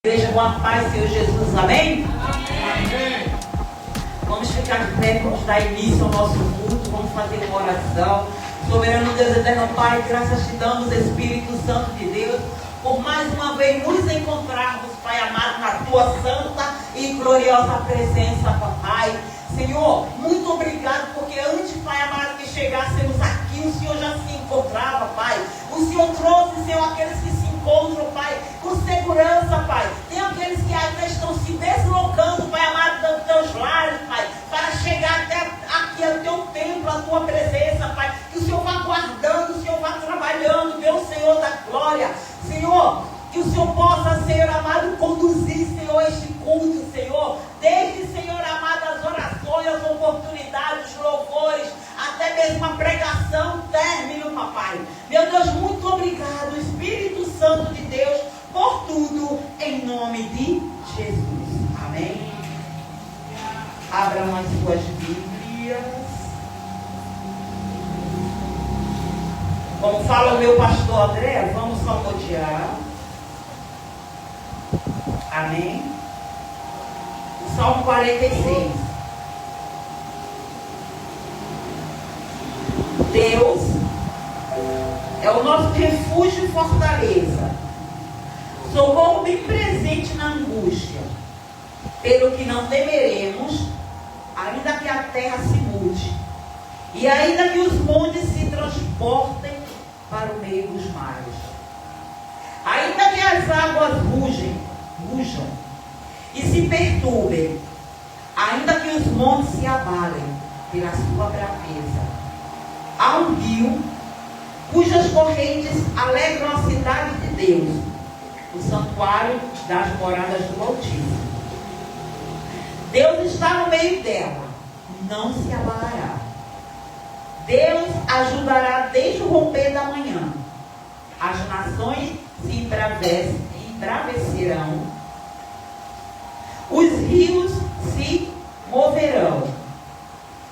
Igreja, com a paz, Senhor Jesus, amém? Amém. Vamos ficar de pé, vamos dar início ao nosso culto, vamos fazer uma oração. Soberano Deus, eterno Pai, graças te damos, Espírito Santo de Deus, por mais uma vez nos encontrarmos, Pai amado, na tua santa e gloriosa presença, Papai. Senhor, muito obrigado, porque antes, Pai amado, que chegássemos aqui, o Senhor já se encontrava, Pai. O Senhor trouxe, Senhor, aqueles que se encontram, Pai, com segurança, Pai. Tem aqueles que ainda estão se deslocando, Pai amado, dos teus lares, Pai, para chegar até aqui ao teu templo, à tua presença, Pai. Que o Senhor vá guardando, o Senhor vá trabalhando, meu Senhor da glória. Senhor, que o Senhor possa, Senhor amado, conduzir, Senhor, este culto, Senhor. Desde, Senhor amado, as orações, as oportunidades, os louvores, até mesmo a pregação, término, Papai. Meu Deus, muito obrigado, Espírito Santo de Deus, por tudo, em nome de Jesus. Amém. Abram as suas Bíblias. Como fala o meu pastor André, vamos salmodiar. Amém. O Salmo 46. Deus é o nosso refúgio e fortaleza, socorro bem presente na angústia, pelo que não temeremos, ainda que a terra se mude, e ainda que os montes se transportem para o meio dos mares, ainda que as águas rujam e se perturbem, ainda que os montes se abalem pela sua braveza. Há um rio cujas correntes alegram a cidade de Deus, o santuário das moradas do Altíssimo. Deus está no meio dela, não se abalará. Deus ajudará desde o romper da manhã. As nações se embravecerão, os rios se moverão.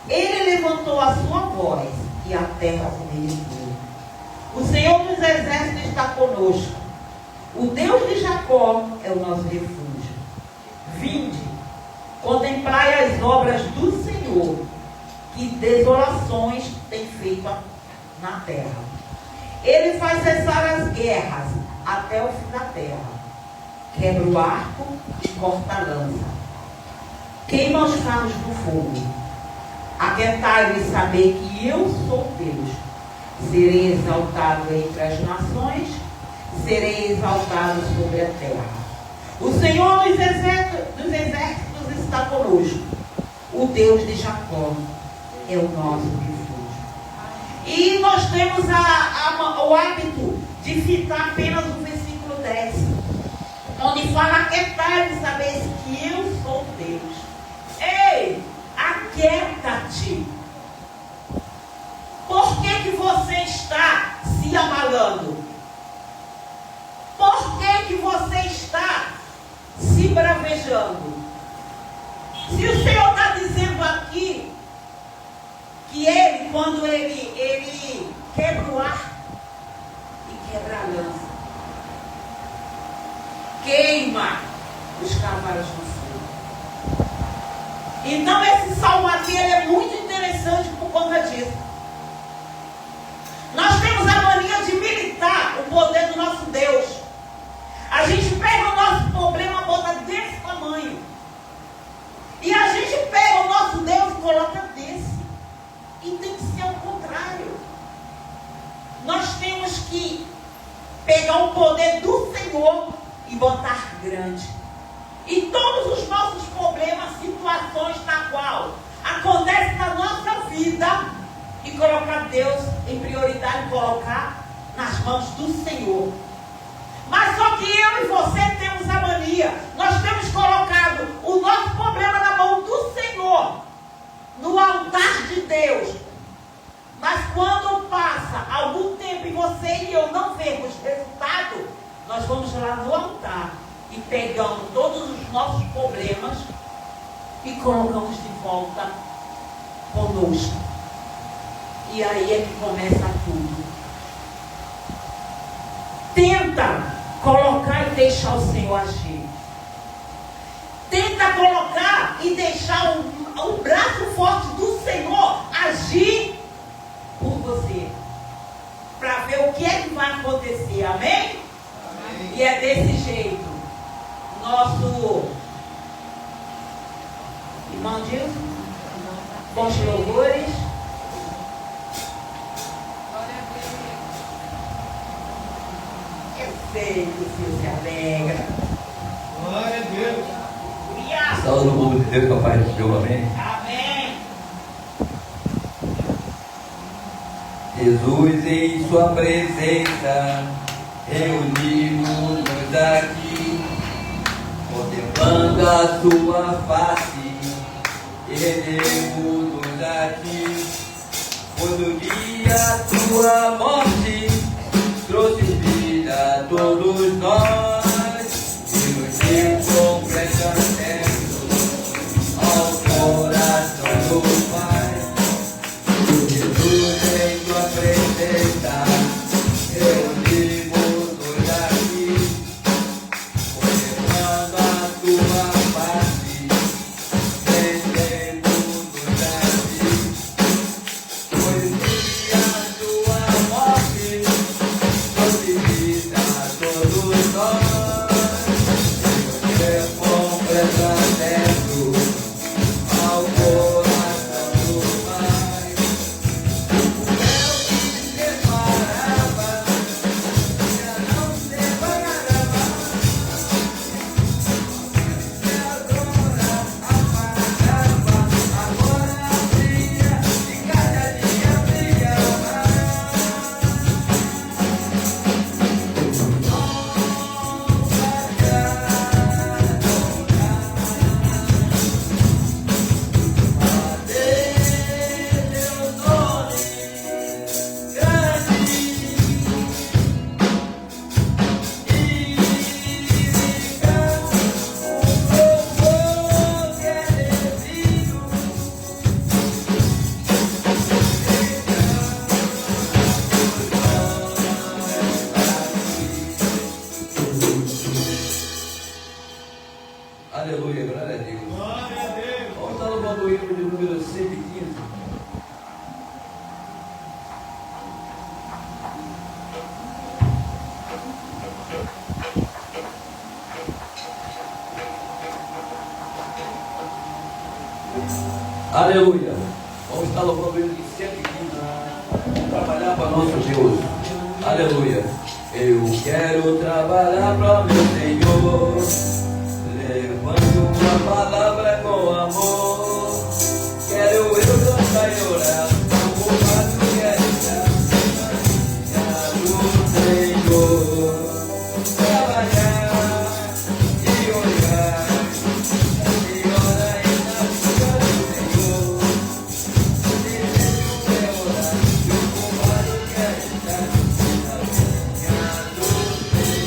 Ele levantou a sua voz e a terra se derreteu. O Senhor dos exércitos está conosco. O Deus de Jacó é o nosso refúgio. Vinde, contemplai as obras do Senhor, que desolações tem feito na terra. Ele faz cessar as guerras até o fim da terra. Quebra o arco e corta a lança. Queima os carros no fogo. Aquentai-vos e saber que eu sou Deus. Serei exaltado entre as nações, serei exaltado sobre a terra. O Senhor dos exércitos está conosco. O Deus de Jacó é o nosso refúgio. E nós temos o hábito de citar apenas o versículo 10, onde fala: aquietai-vos e saber que eu sou Deus. Ei, aquieta-te. Por que você está se abalando? Por que você está se bravejando? Se o Senhor está dizendo aqui que Ele, quando Ele quebra o ar e quebra a lança, queima os cavalos no fogo. Então esse salmo aqui ele é muito interessante por conta disso. Nós temos a mania de militar o poder do nosso Deus. A gente pega o nosso problema, bota desse tamanho. E a gente pega o nosso Deus e coloca desse. E tem que ser o contrário. Nós temos que pegar o poder do Senhor e botar grande. E todos os nossos problemas, situações na qual acontece na nossa vida, e colocar Deus em prioridade, colocar nas mãos do Senhor. Mas só que eu e você temos a mania, nós temos colocado o nosso problema na mão do Senhor, no altar de Deus. Mas quando passa algum tempo e você e eu não vemos resultado, nós vamos lá no altar e pegamos todos os nossos problemas e colocamos de volta conosco. E aí é que começa tudo. Tenta colocar e deixar o Senhor agir. e deixar o braço forte do Senhor agir por você. Para ver o que é que vai acontecer. Amém? Amém. E é desse jeito. Nosso irmão Dilson, bons louvores. Eu sei que o Senhor se alegra. Glória a Deus. Saúde o povo de Deus, com a paz do Senhor, amém? Amém. Jesus, em sua presença, reunimos-nos aqui, contemplando a sua face, erguemos-nos aqui, pois no dia tua morte trouxe vida a todos nós, e nos deu completa acesso ao coração do Pai. Jesus, em tua presença, reunimos-nos aqui, contemplando a tua face, rendemos-nos aqui, pois no dia tua morte trouxe vida a todos nós, e nos deu completa acesso ao coração do Pai. Aleluia, glória a Deus. Glória a Deus. Vamos estar no bando hino de número 115. Aleluia. Vamos estar louvando o hino de 115. Vamos trabalhar para nosso Deus. Aleluia. Eu quero trabalhar para meu Senhor, levando uma palavra com amor. Quero eu cantar e orar, como o pato quer estar do Senhor. Trabalhar e olhar, e orar e na vida do Senhor. Desejo é orar, como o pato quer estar na vida do Senhor.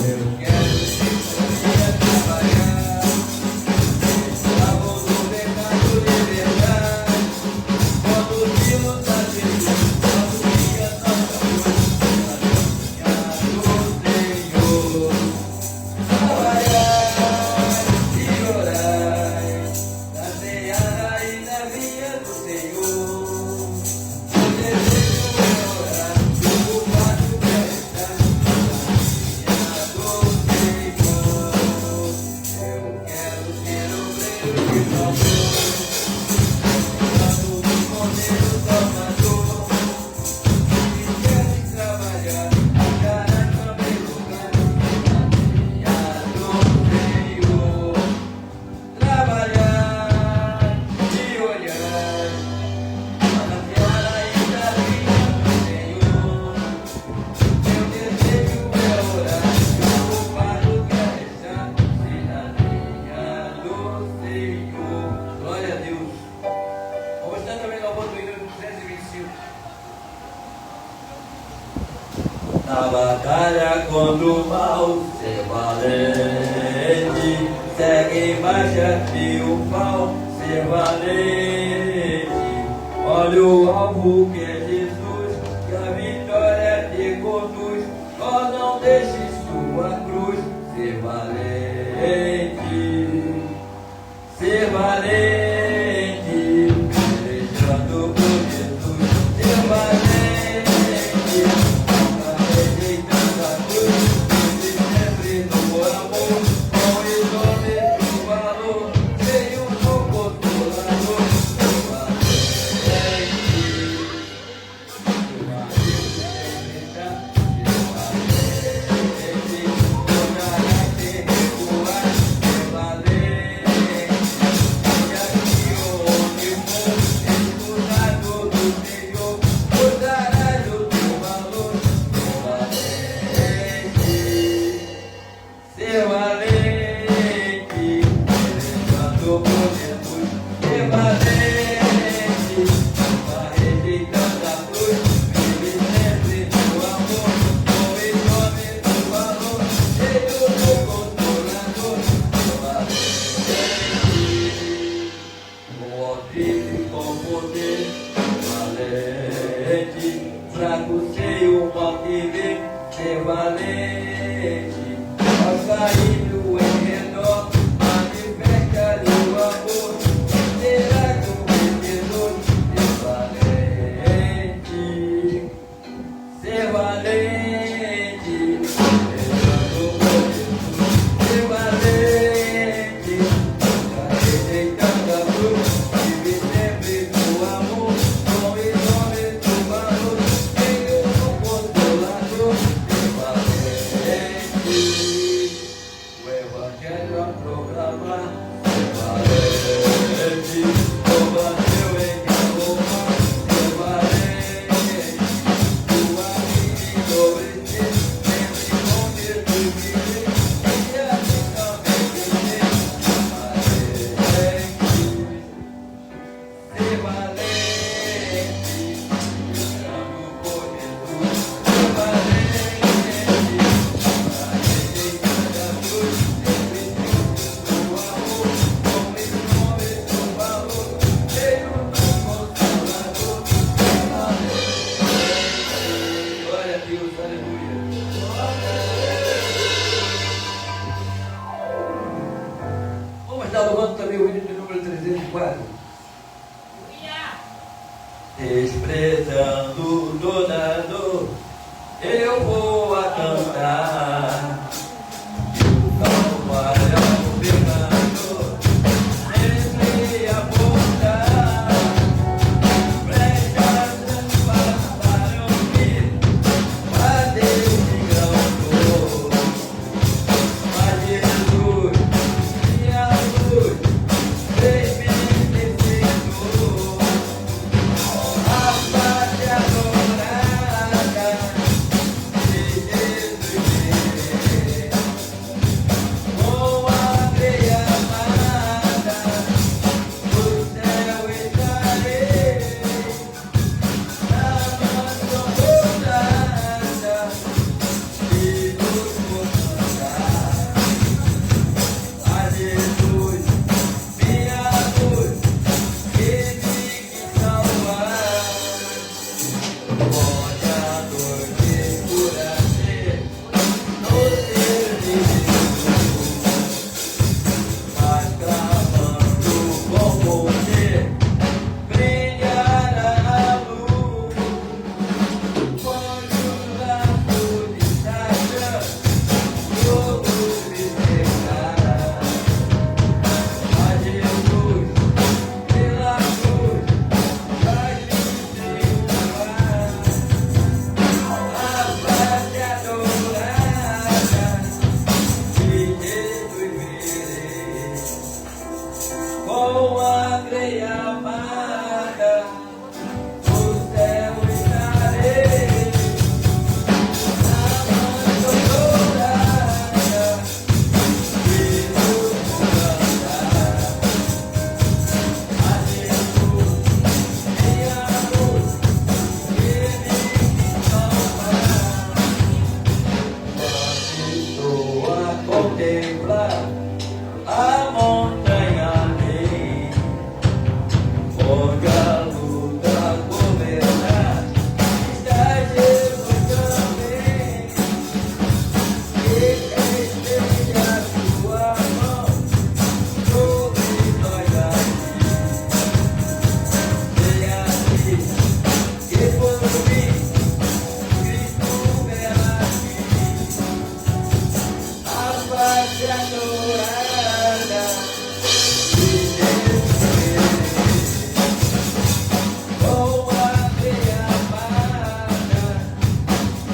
Eu quero trabalhar, escravo do pecado de verdade, conduzimos a Jesus, quando dia nossa do Senhor. Trabalhar e orar, na seara e na vinha do Senhor. O desejo é orar, o pato quer estar na vinha do Senhor. Eu quero ser obreiro de favor, quando me condeiro Salvador. Se queres trabalhar, ficarás no meu lugar, na vinha do Senhor. Trabalhar e olhar, na seara e na vinha do Senhor. Meu desejo é orar, o pato quer estar na vinha do Senhor. Glória a Deus. Vamos estar também louvando o hino 225. Na batalha contra o mal, ser valente, segue em marcha triunfal, ser valente. Olha o alvo que é Jesus, que a vitória te conduz. Ó, não deixe sua cruz, ser valente. ser valente, elevando por Jesus, ser valente, rejeitando a cruz, vive sempre no amor, com o nome do valor, cheio do consolador, ser valente, com auxílio e com poder, valente, fraco, cheio, mal que vem, ser valente. Ao cair em redor, manifesta-lhe o amor, será que o vencedor ser valente, levando por Jesus, ser valente, rejeitando a cruz, vive sempre no amor, com o nome do valor, cheio do consolador, ser valente. O Evangelho a proclamar, ser valente, combateu em Roma, ser valente, tua vida obedecer, sempre com Jesus viver, e assim também vencer, ser valente, lutando por Jesus, ser valente, rejeitando a cruz, sempre no amor, com o nome do valor, cheio do consolador, ser valente. Glória a Deus, aleluia. Vamos estar louvando também o hino de número 304. Desprezando toda dor, eu vou a cantar. E o Calvário ao pecador sempre apontar. Brechas transpassarão-me, a Deus de grão dor. Mas Jesus, minha luz, fez-me vencedor. A pátria adorada de Jesus viver, com a veia amada, no céu estarei, na mansão dourada, e nos vou cantar. A Jesus, minha luz, que me quis salvar. Pode a noite escurecer no seu Jesus, mas clamando com poder brilhará a luz. Quando o laço de Satã todo viverá, a Jesus pela cruz vai-me triunfar. A pátria dourada de Jesus verei, com a veia amada, no céu estarei, na mansão dourada, e nos vou cantar. A Jesus, minha luz, que me quis salvar. Quando estou a contemplar a montanha além, onde a luta governar, está Jesus também. Que esteja a sua mão sobre nós aqui, venha aqui, que por mim Cristo verá aqui. A pátria dourada de Jesus verei, com a veia amada,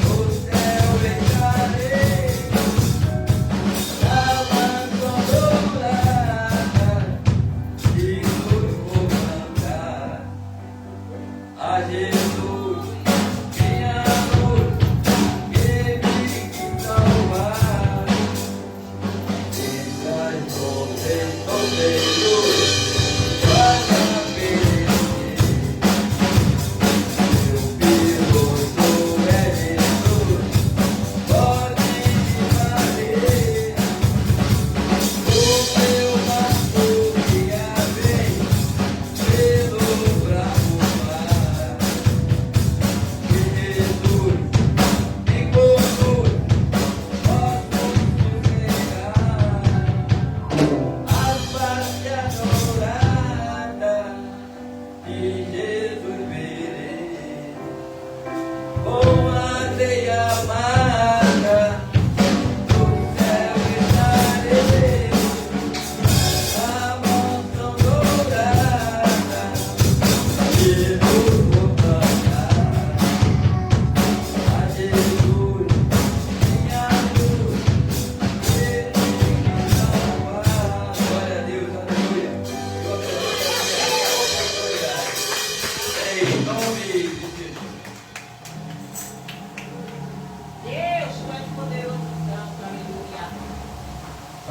no céu estarei, na mansão dourada, e nos vou cantar. A Jesus, minha luz, que me quis salvar.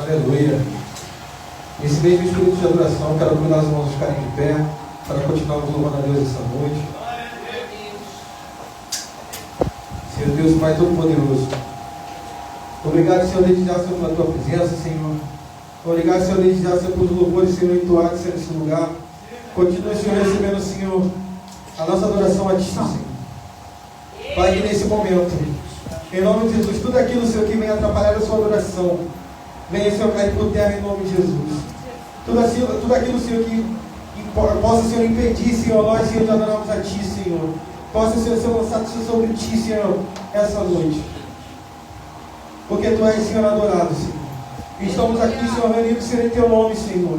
Aleluia. Nesse mesmo espírito de adoração, quero convidar os irmãos a ficarem de pé para continuarmos louvando a Deus essa noite. Senhor Deus, Pai Todo-Poderoso, obrigado, Senhor, desde já, Senhor, pela Tua presença, Senhor. Obrigado, Senhor, desde já, Senhor, pelos louvores, Senhor, entoados, Senhor, nesse lugar. Continua, Senhor, recebendo, Senhor, a nossa adoração a Ti, Senhor. Pai, que nesse momento, em nome de Jesus, tudo aquilo, Senhor, que vem atrapalhar a Sua adoração, venha, Senhor, cair por terra em nome de Jesus. Tudo aquilo, Senhor, que possa, Senhor, impedir, Senhor, nós, Senhor, de adorarmos a Ti, Senhor. Possa, Senhor, ser lançado sobre Ti, Senhor, essa noite. Porque Tu és, Senhor, adorado, Senhor. E estamos aqui, Senhor, reunidos, Senhor, em Teu nome, Senhor.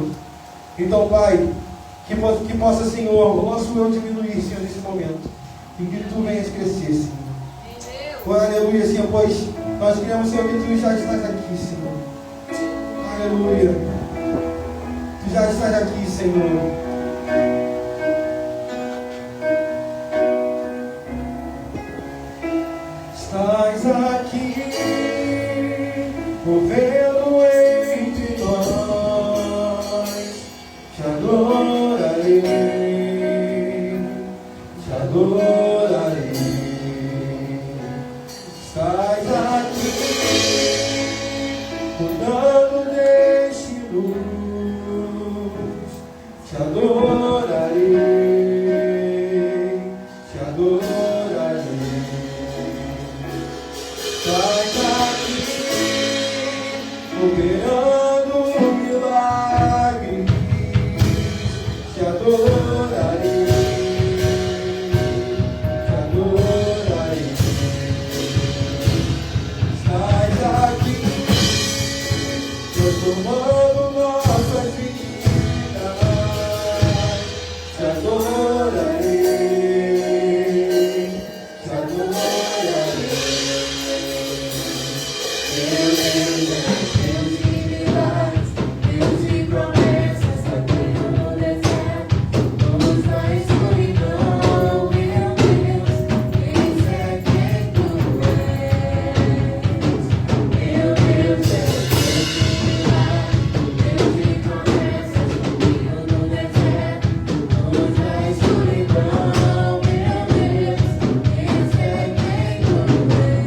Então, Pai, que possa, Senhor, o nosso eu diminuir, Senhor, nesse momento. E que Tu venhas crescer, Senhor. Oh, aleluia, Senhor, pois nós queremos, Senhor, que Tu já estás aqui, Senhor. Aleluia. Tu já estás aqui, Senhor. Estás aqui, movendo entre nós. Te adorarei, te adorarei. Estás aqui, mudando destinos. Te adorarei, te adorarei. Estás aqui, operando milagres. Te adorarei, te adorarei. Estás aqui, transformando nossas vidas. Te adorarei, te adorarei. Deus de milagres, Deus de promessas, caminho no deserto, luz na escuridão, meu Deus, esse é quem Tu és. Meu Deus, Deus de milagres, Deus de promessas, caminho no deserto, luz na escuridão, meu Deus, esse é quem Tu és.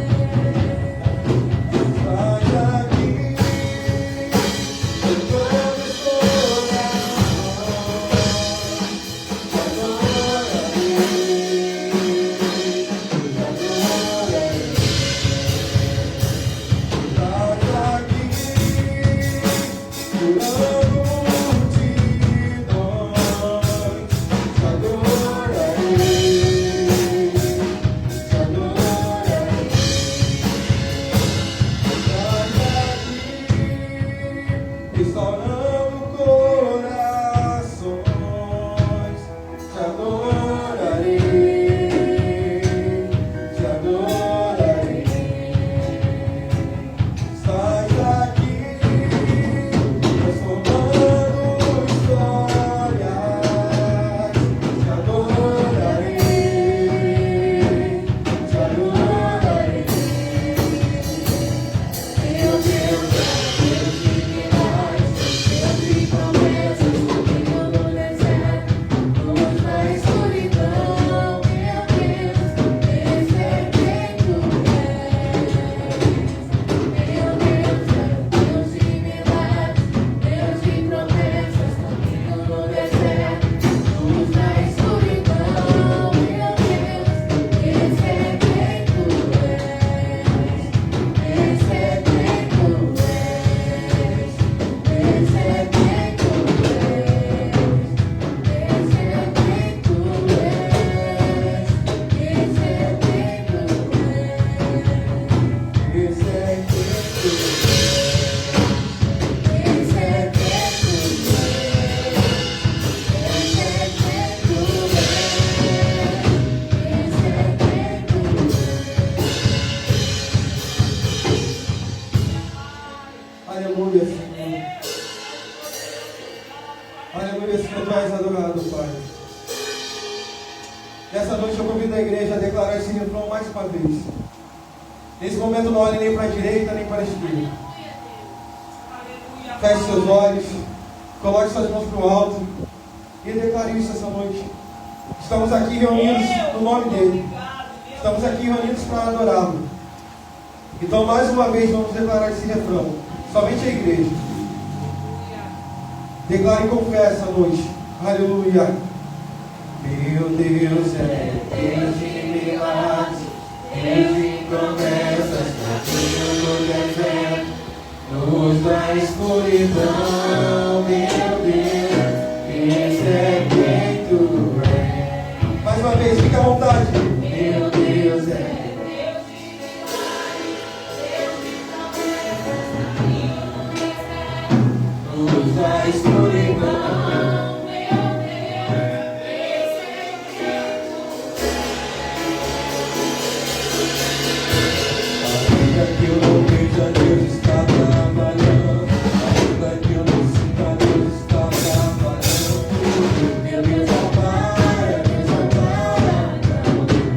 Restaurando corações, te adorarei, te adorarei. Estás aqui, transformando histórias, te adorarei, te adorarei. Meu Deus, Deus de milagres, Deus de promessas, caminho no deserto, luz na escuridão, meu Deus, esse é quem Tu és. Meu Deus, Deus de milagres, Deus de promessas, caminho no deserto, luz na escuridão, meu Deus, esse é quem Tu és. Esse é quem Tu és, esse é quem Tu és, esse é quem Tu és, esse é quem Tu és, Esse é quem Tu esse é quem Tu és, esse é quem Tu és, Aleluia, Senhor. Aleluia, Senhor, Tu és adorado, Pai. Nessa noite eu convido a igreja a declarar esse refrão mais uma vez. Nesse momento não olhe nem para a direita nem para a esquerda. Feche seus olhos, coloque suas mãos para o alto e declare isso essa noite. Estamos aqui reunidos no nome dele. Estamos aqui reunidos para adorá-lo. Então, mais uma vez, vamos declarar esse refrão. Somente a igreja. Declare com fé essa noite. Aleluia. Meu Deus é Deus de milagres, Deus de promessas, caminho no deserto, luz da escuridão. Meu Deus, esse é quem tu és. Mais uma vez, fica à vontade. Meu Deus é luz da escuridão. Ainda que eu não veja, Deus está trabalhando. Ainda que eu não sinta, Deus está trabalhando. Meu Deus não para, Deus não para.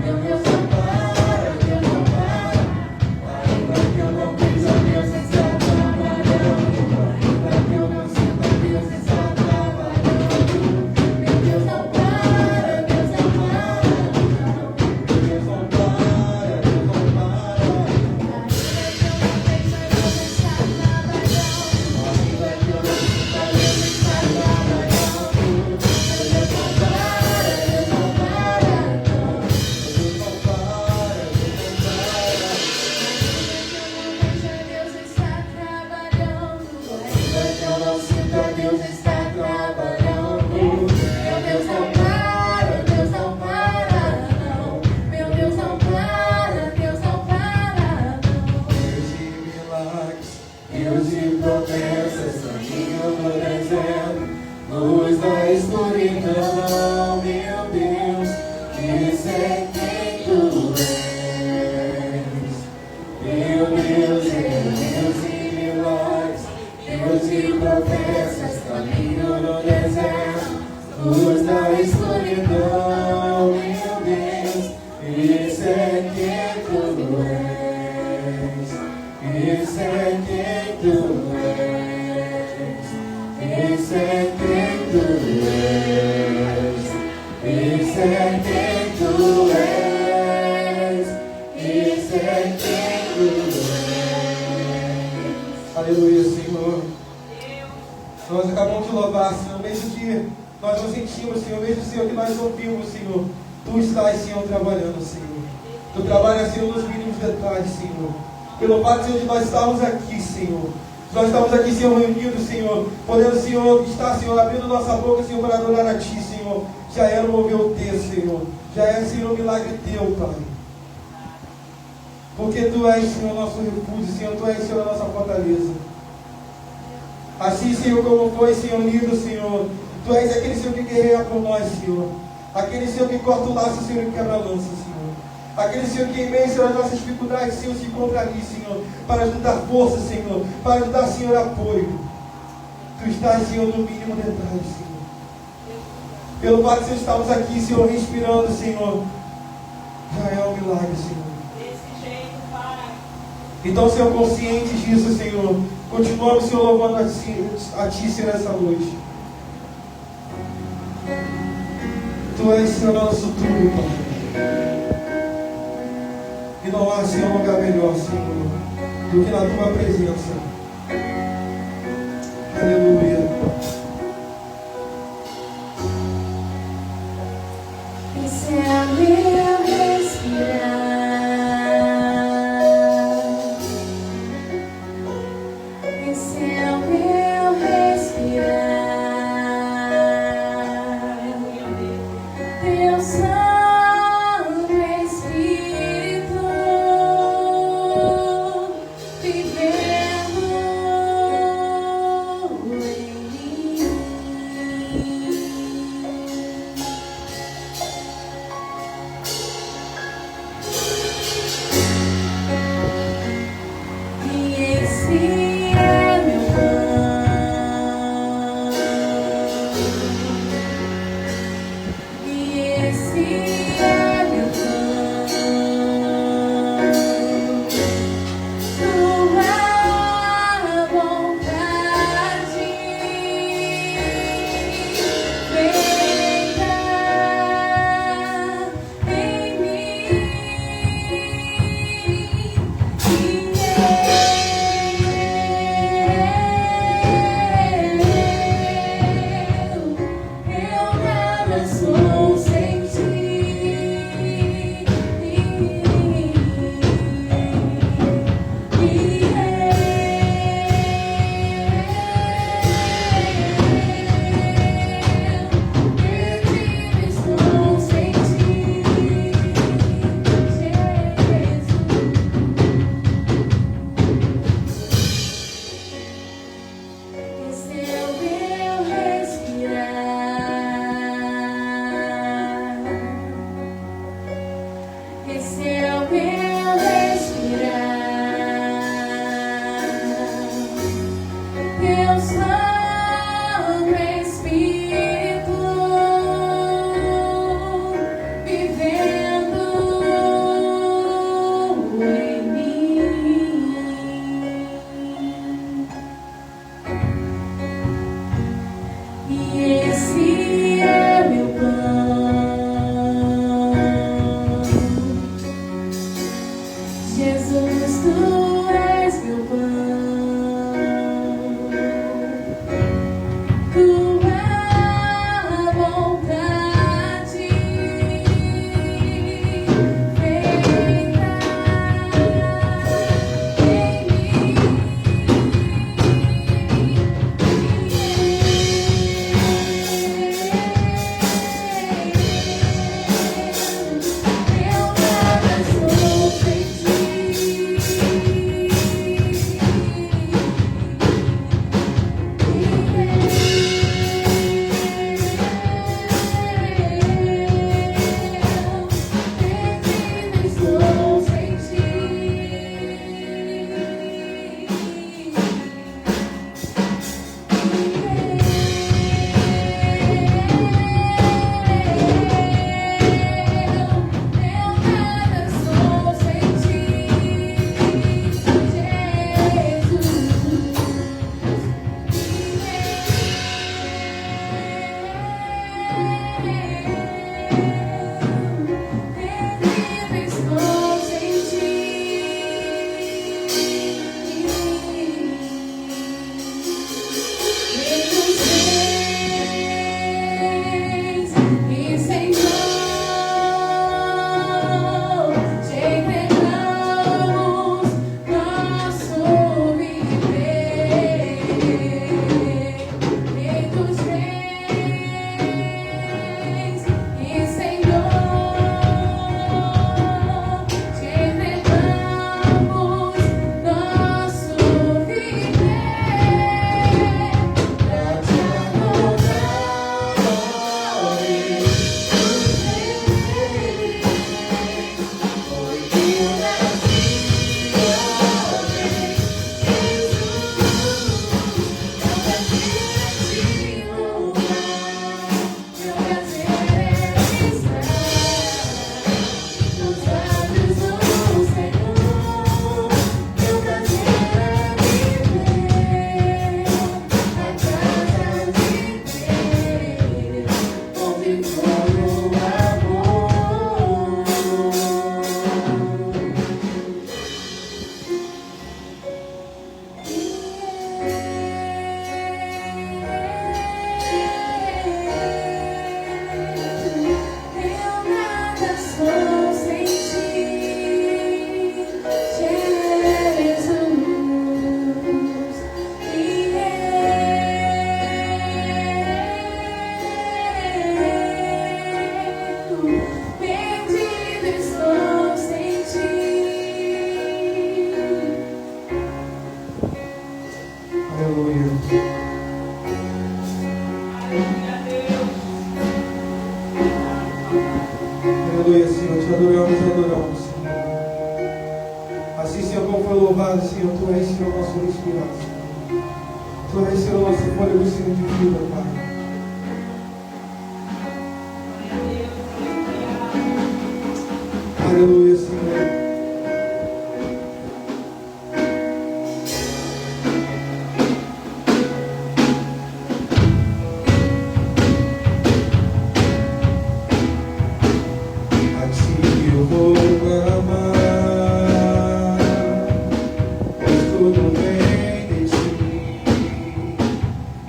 Meu Deus não para, Deus não para. Ainda que eu não veja, Deus está trabalhando. Ainda que eu não sinta, Deus está trabalhando. Meu Deus não para, Deus não para. Meu Deus não para, Deus não para. Deus está trabalhando. Meu Deus não para, Deus não para, não. Meu Deus não para, Deus não para, não. Deus de milagres, Deus de promessas, caminho no deserto, luz da escuridão. Meu Deus, esse é quem tu és. Meu Deus é Deus de milagres, Deus de promessas, caminho no deserto, luz da escuridão. Meu Deus, esse é quem tu és. Esse é quem tu és. Esse é quem tu és. Esse é quem tu és. Esse é quem tu és. Aleluia, Senhor. Nós acabamos de louvar, Senhor, mesmo que nós não sentimos, Senhor, mesmo, Senhor, que nós ouvimos, Senhor, Tu estás, Senhor, trabalhando, Senhor. Tu trabalhas, Senhor, nos mínimos detalhes, Senhor. Pelo fato, Senhor, de nós estarmos aqui, Senhor. Nós estamos aqui, Senhor, reunidos, Senhor, podendo, Senhor, estar, Senhor, abrindo nossa boca, Senhor, para adorar a Ti, Senhor. Já é um mover Teu, Senhor. Já é, Senhor, um milagre Teu, Pai. Porque Tu és, Senhor, nosso refúgio, Senhor, Tu és, Senhor, a nossa fortaleza. Assim, Senhor, como foi, Senhor, lido, Senhor, Tu és aquele, Senhor, que guerreia por nós, Senhor. Aquele, Senhor, que corta o laço, Senhor, e quebra a lança, Senhor. Aquele, Senhor, que em meio, Senhor, às nossas dificuldades, Senhor, se encontra ali, Senhor, para nos dar força, Senhor, para nos dar, Senhor, apoio. Tu estás, Senhor, no mínimo detalhe, Senhor. Pelo fato de, Senhor, estarmos aqui, Senhor, respirando, Senhor, já é um milagre, Senhor. Então, Senhor, conscientes disso, Senhor, continuamos, Senhor, louvando a Ti, Senhor, nessa noite. Tu és, Senhor, nosso tudo, Pai. E não há, Senhor, lugar melhor, Senhor, do que na Tua presença. Aleluia. Esse é meu respirar. Esse é o meu respirar. Teu Santo Espírito vivendo em mim. E esse é meu canto. Aleluia. Aleluia, Senhor. Te adoramos, Senhor. Assim, Senhor, como foi louvado, Senhor, Tu és, Senhor, nosso inspiração. Tu és, Senhor, nosso fôlego, Senhor, de vida, Pai. Aleluia, Senhor. A Ti eu vou clamar, pois tudo vem de Ti,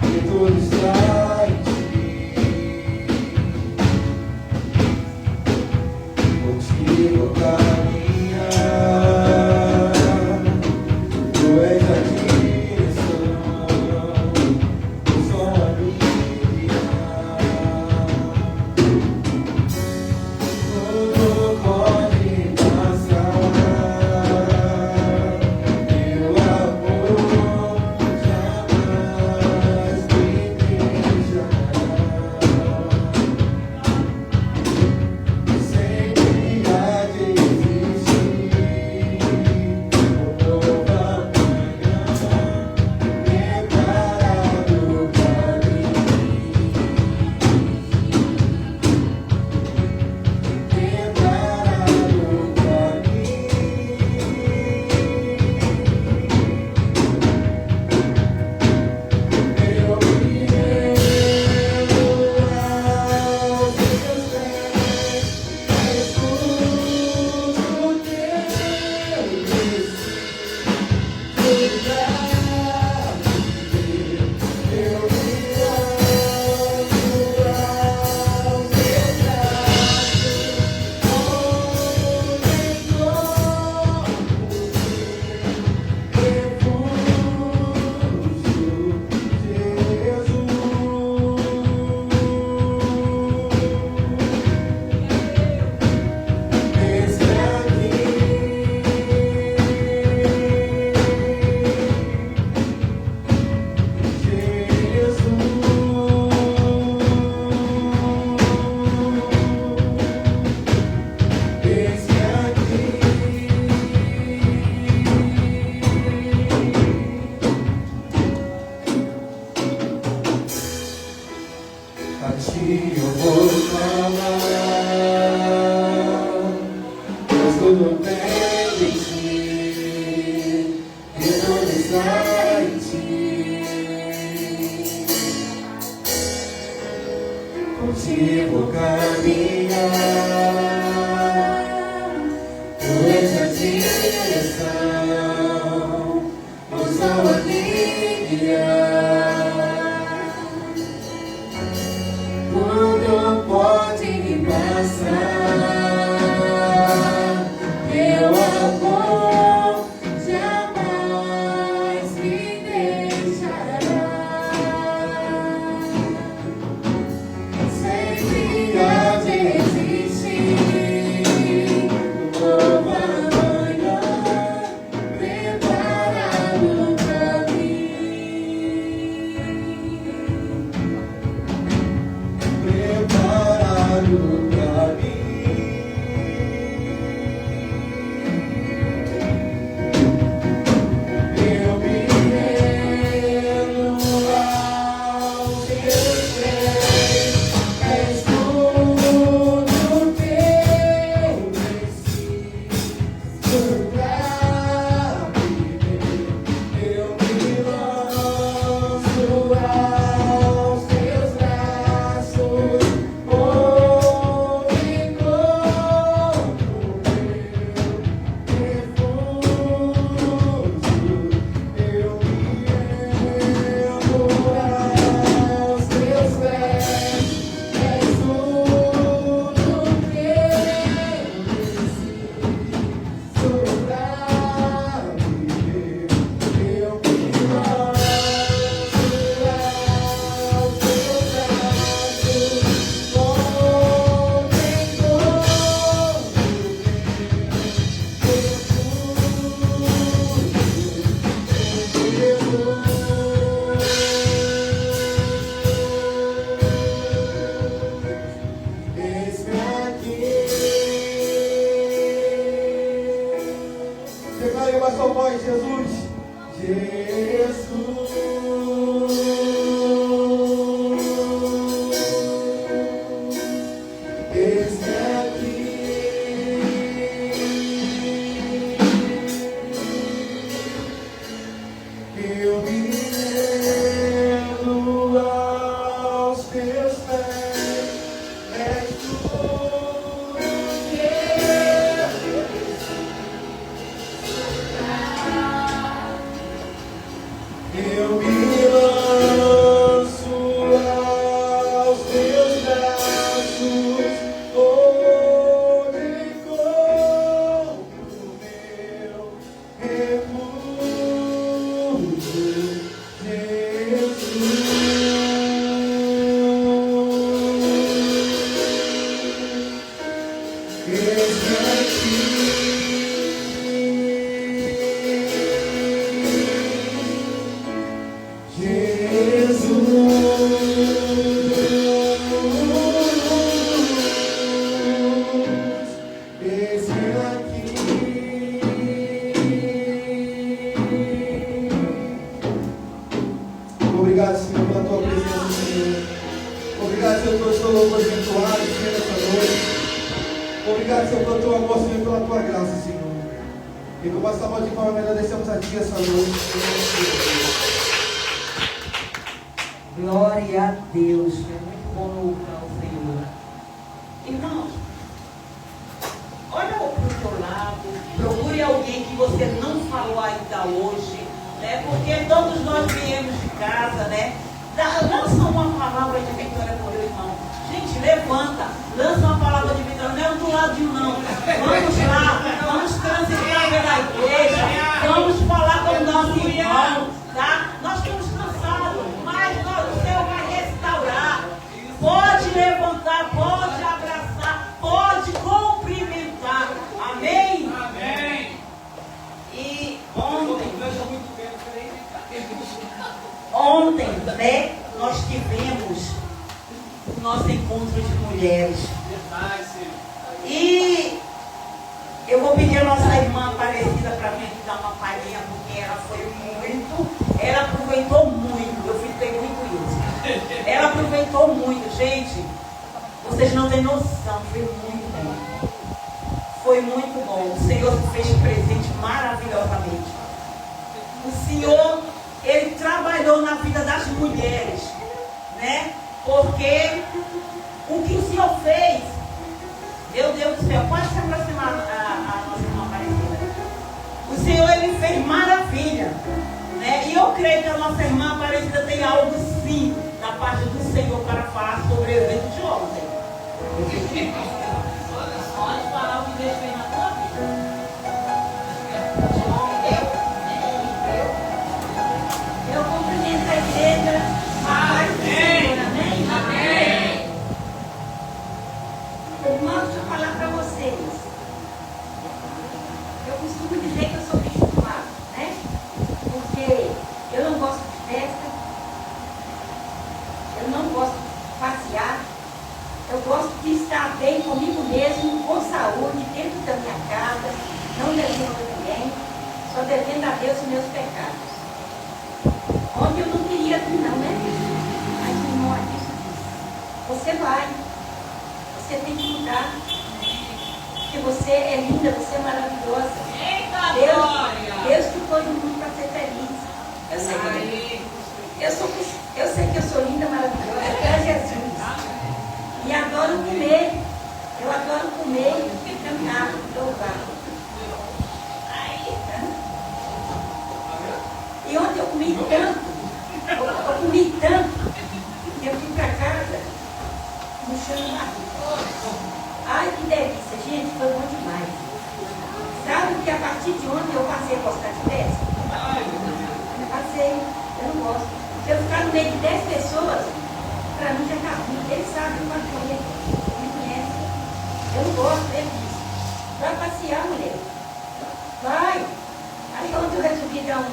e tudo está em Ti. Contigo caminhar, Tu és a direção, o som a me guiar. Tudo pode passar, Teu amor jamais me deixará. Sempre há de existir uma nova manhã preparado para mim, preparado para mim. Eu me rendo aos Teus pés. És tudo Teu preciso pra viver. Eu me lanço aos Teus braços, onde encontro a Ti eu vou clamar, pois tudo vem de Ti, e tudo está em Ti. Contigo caminhar, Tu és a direção, o sol a me guiar. Tudo pode me passar, Teu amor jamais me deixará. Sempre há de existir uma nova manhã preparado para mim, preparado para mim. Eu me rendo aos Teus pés. És tudo Teu preciso pra viver. Eu me lanço aos Teus braços, onde encontro Teu refúgio. Eu me rendo aos Teus pés. És tudo Teu preciso pra viver. Eu me lanço Obrigado, Senhor, pela tua presença, Senhor. Obrigado, Senhor, pelo seu louvor eventuário, Senhor, nessa noite. Obrigado, Senhor, pelo teu amor, Senhor, pela tua graça, Senhor. E com essa voz de forma, agradecemos a Ti essa noite, Senhor. Glória a Deus. É muito bom louvar o Senhor. Irmãos, olha para o teu lado. Procure alguém que você não falou ainda hoje, né? Porque todos nós viemos de casa, né? Lança uma palavra de vitória por meu irmão. Gente, levanta. Lança uma palavra de vitória. Não é do ladinho, não. Vamos lá. Vamos transitar pela igreja. Vamos falar com o nosso irmão. Tá? Nós estamos cansados, mas o Senhor vai restaurar. Pode levantar, pode abraçar, pode cumprimentar. Amém? Amém. E ontem, né, nós tivemos o nosso encontro de mulheres. Verdade, Senhor. E eu vou pedir a nossa irmã Aparecida para vir aqui dar uma palhinha, porque ela foi muito, ela aproveitou muito, eu fiquei muito isso. Ela aproveitou muito, gente, vocês não têm noção, foi muito bom. Foi muito bom, o Senhor se fez presente maravilhosamente. O Senhor, Ele trabalhou na vida das mulheres, né? Porque o que o Senhor fez, meu Deus do céu, pode se aproximar a nossa irmã Aparecida. O Senhor, Ele fez maravilha, né? E eu creio que a nossa irmã Aparecida tem algo sim da parte do Senhor para falar sobre o evento de ontem. Pode falar o que Deus fez na tua vida. Eu cumprimento a igreja, paz do Senhor, amém? Amém. Irmãos, deixa eu falar para vocês. Eu costumo dizer que eu sou bicho do mato, né? Porque eu não gosto de festa, eu não gosto de passear, eu gosto de estar bem comigo mesmo, com saúde, dentro da minha casa, não devendo a ninguém, só devendo a Deus os meus pecados. Ontem eu não queria vir não, né? Mas o irmão aqui disse, você vai, você tem que mudar, porque você é linda, você é maravilhosa. Deus te pôs no mundo para ser feliz. Eu sei que eu sou linda, maravilhosa, é Jesus. E adoro comer, eu adoro comer e cantar, louvar. E ontem eu comi tanto, que eu fui para casa, murchando na rua. Ai, que delícia, gente, foi bom demais. Sabe que a partir de ontem eu passei a gostar de festa? Eu passei, eu não gosto. Se eu ficar no meio de 10 pessoas, para mim já está ruim. Eles sabem quanto eu me conhecem. Eu não gosto, ele disse. Vai passear, mulher. Vai. Aí ontem eu resolvi dar um...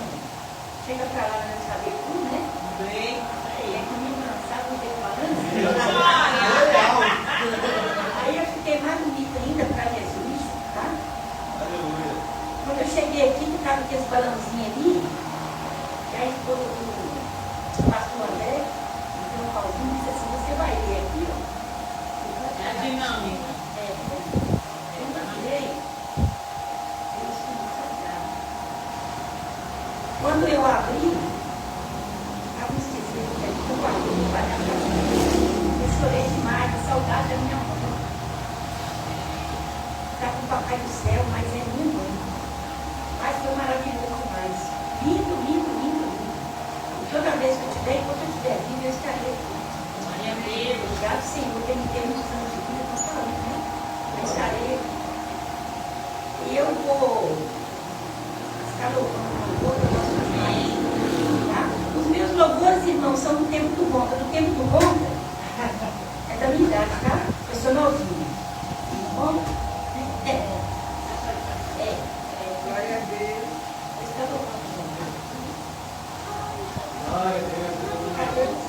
Chega pra lá, não saber tudo, né? Bem. Aí comigo não sabe o que eu tô falando. Aí eu fiquei mais bonita ainda para Jesus, tá? Quando eu cheguei aqui, que estava aqueles balãozinhos ali, e a esposa do pastor André, então o Paulinho disse assim, você vai ler aqui, ó. É a dinâmica. Eu mandei, eu estou sagrado. Quando eu abri, estava esquecendo que aqui eu guardei no guarda-roupa. Eu chorei demais, a saudade da minha mãe. Está com o papai do céu, mas é minha mãe. Mas foi maravilhoso demais. Lindo, lindo, lindo, lindo. E toda vez que eu tiver, enquanto eu estiver vivo, eu estarei aqui. Obrigado, Senhor, que me deu muitos anos de vida com saúde, né? Eu estarei aqui. E eu vou ficar louvando o louvor, eu gosto mais. Tá? Os meus louvores, irmãos. não, são do tempo do Ronda. Do tempo do Ronda é da minha idade, tá? Eu sou novinha. Tá bom? Glória a Deus. Glória a Deus.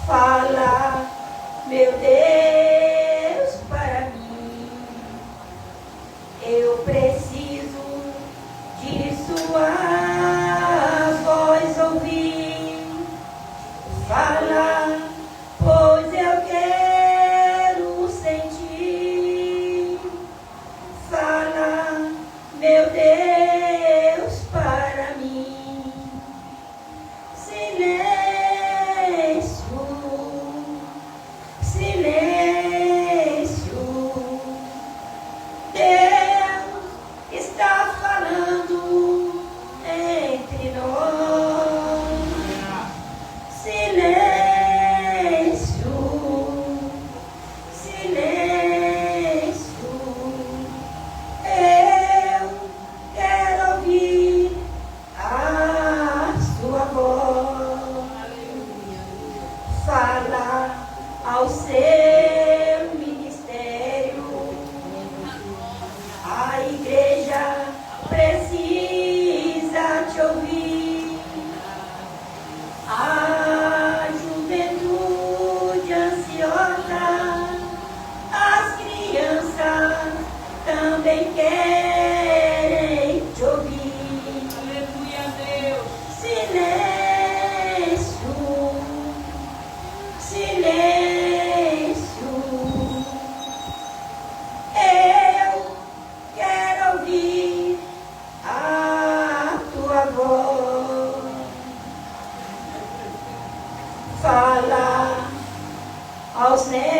Fala, meu Deus, para mim. Eu preciso de sua voz ouvir. Fala, pois eu quero sentir. Fala, meu Deus, para mim. Silêncio. Silêncio, Deus está falando entre nós. Silêncio, silêncio, eu quero ouvir a sua voz. Fala ao seu ministério. A igreja precisa te ouvir. A juventude ansiosa, as crianças também querem te ouvir. Aleluia, Deus. Silêncio, silêncio, eu quero ouvir a tua voz. Fala aos necessitados,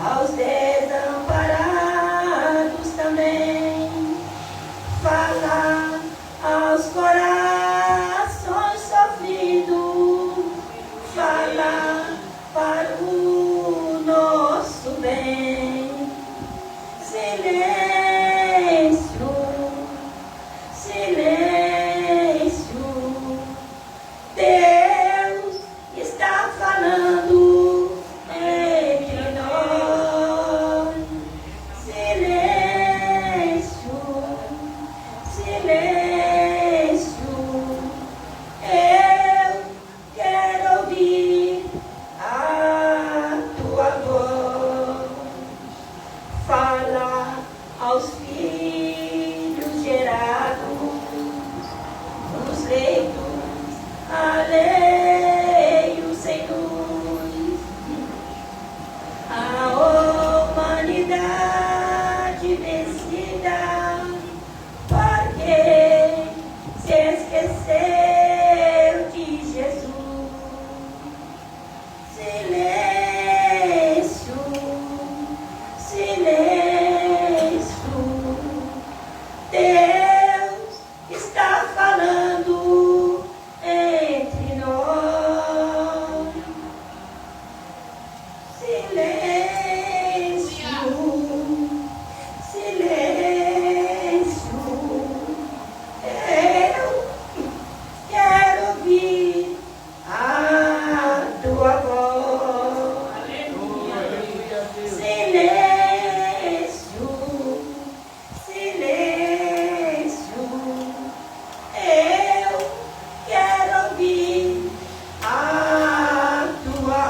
aos desamparados também. Fala aos corações sofridos. Fala para o nosso bem. Silêncio, silêncio, Deus está falando entre nós. Silêncio, silêncio, eu quero ouvir a tua voz. Fala aos filhos gerados nos leitos alheios sem luz. A humanidade vencida, porque se esqueceu de Jesus. Silêncio, silêncio, Deus está falando entre nós. Silêncio, silêncio, eu quero ouvir a tua voz. Silêncio, silêncio, eu quero ouvir a tua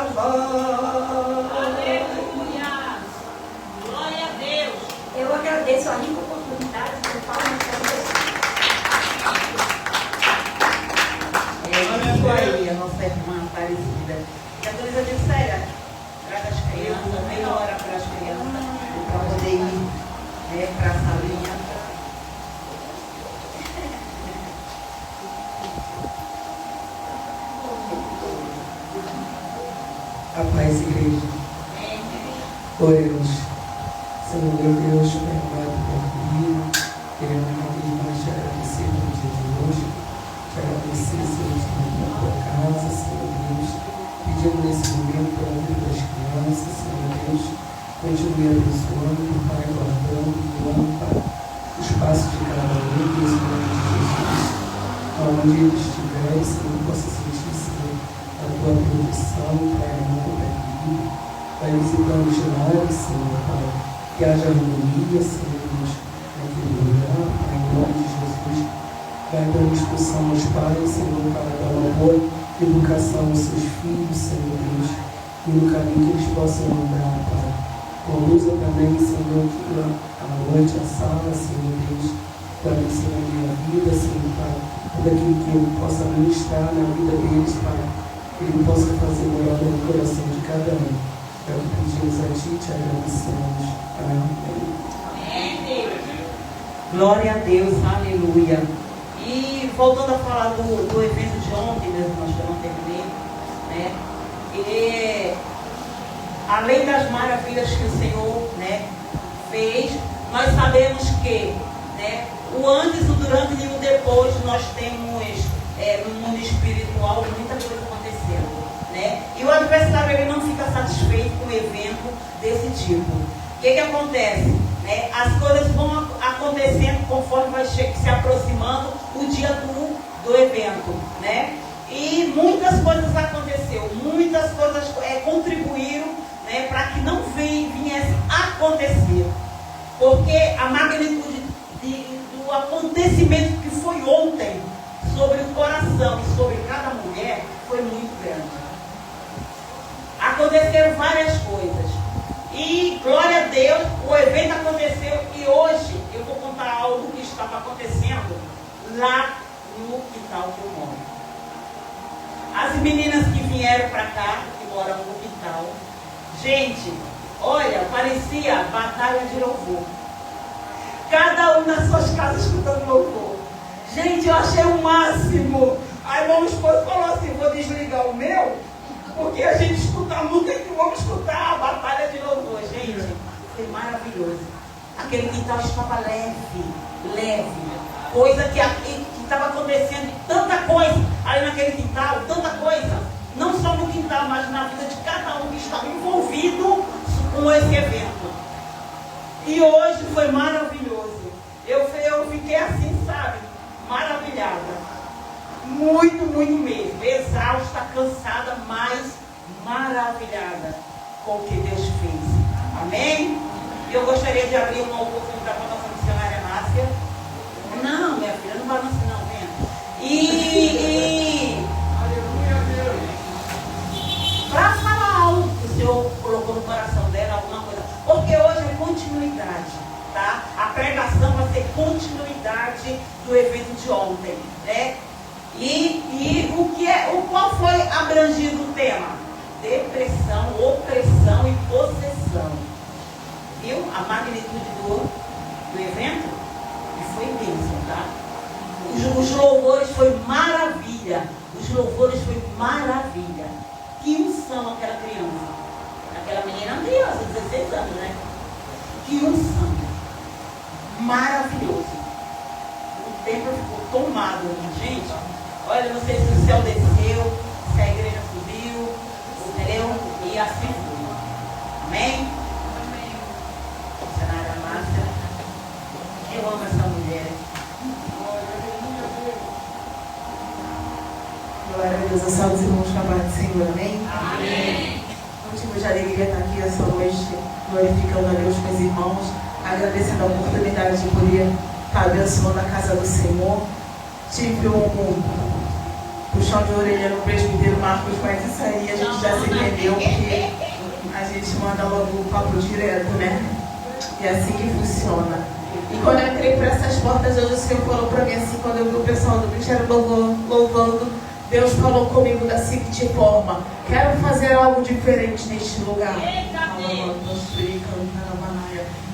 pastora Elisa disse, sério, traz as crianças, meia hora para as crianças, para poder ir para a salinha. A paz, igreja. Oremos. Senhor meu Deus, Pai amado, Pai querido, queremos uma vez mais te agradecer pelo dia de hoje, te agradecer, Senhor, pela tua casa, Senhor Deus, pedindo nesse momento pela vida das crianças, Senhor Deus, continue abençoando, Pai, guardando, guiando, Pai, os passos de cada um, Deus, em nome de Jesus, aonde eles estiverem, Senhor, possa sentir, Senhor, a tua proteção, Pai amado, Pai querido, vai visitando os lares, Senhor, Pai, que haja harmonia, Senhor Deus, naquele lugar, Pai, em nome de Jesus. Vai dando instrução aos pais, Senhor, para dar uma boa educação aos seus filhos, Senhor Deus, e no caminho que eles possam andar, Pai. Conduza também, Senhor, que à noite a sala, Senhor Deus, para ensinar a minha vida, Senhor, Pai, tudo aquilo que eu possa ministrar na vida deles, Pai, que Ele possa fazer morada no coração de cada um. É o que pedimos a Ti, te agradecemos. Amém. Glória a Deus, aleluia. E voltando a falar do evento de ontem, meus irmãos, que eu não terminei, né? E, além das maravilhas que o Senhor, né, fez, nós sabemos que, né, o antes, o durante e o depois nós temos no mundo espiritual muita coisa acontecendo, né? E o adversário ele não fica satisfeito com um evento desse tipo. O que acontece? Né? As coisas vão acontecendo conforme vai se aproximando o dia do evento, né? E muitas coisas aconteceram, muitas coisas contribuíram, né, para que não viesse a acontecer, porque a magnitude do acontecimento que foi ontem sobre o coração e sobre cada mulher foi muito grande. Aconteceram várias coisas. E, glória a Deus, o evento aconteceu e hoje eu vou contar algo que estava acontecendo lá no quintal que eu moro. As meninas que vieram para cá, que moram no quintal, gente, olha, parecia batalha de louvor. Cada um nas suas casas escutando louvor. Gente, eu achei o máximo. Aí meu esposo falou assim, vou desligar o meu, porque a gente escuta a música e vamos escutar a batalha de louvor. Gente, foi maravilhoso. Aquele quintal estava leve. Coisa que estava acontecendo, tanta coisa ali naquele quintal, tanta coisa. Não só no quintal, mas na vida de cada um que estava envolvido com esse evento. E hoje foi maravilhoso. Eu fiquei assim, sabe, maravilhada. Muito, muito mesmo. Exausta, cansada, mas maravilhada com o que Deus fez. Amém? E eu gostaria de abrir uma oportunidade para a nossa missionária Márcia. Não, minha filha, não balança não, venha. Aleluia, para falar algo que o Senhor colocou no coração dela, alguma coisa. Porque hoje é continuidade, tá? A pregação vai ser continuidade do evento de ontem, né? E qual foi abrangido o tema? Depressão, opressão e possessão. Viu a magnitude do evento? E foi bênção, tá? Os louvores foi maravilha. Os louvores foi maravilha. Que unção aquela criança. Aquela menina criança, 16 anos, né? Que unção. Maravilhoso. O templo ficou tomado, gente. Olha, não sei se o céu desceu, se a igreja subiu, entendeu? E assim foi. Amém? Amém. Missionária Márcia. Eu amo essa mulher. Glória a Deus, eu salvo os irmãos com a paz do Senhor, amém? Amém. Motivo de alegria estar aqui essa noite, glorificando a Deus com os irmãos, agradecendo a oportunidade de poder estar abençoando a casa do Senhor. Tive um puxão de orelha no presbítero Marcos, mas isso aí a gente já se entendeu, porque a gente manda logo o papo direto, né? E é assim que funciona. E quando eu entrei por essas portas, hoje o Senhor falou para mim assim, quando eu vi o pessoal do ministério louvando, Deus falou comigo da seguinte forma: quero fazer algo diferente neste lugar.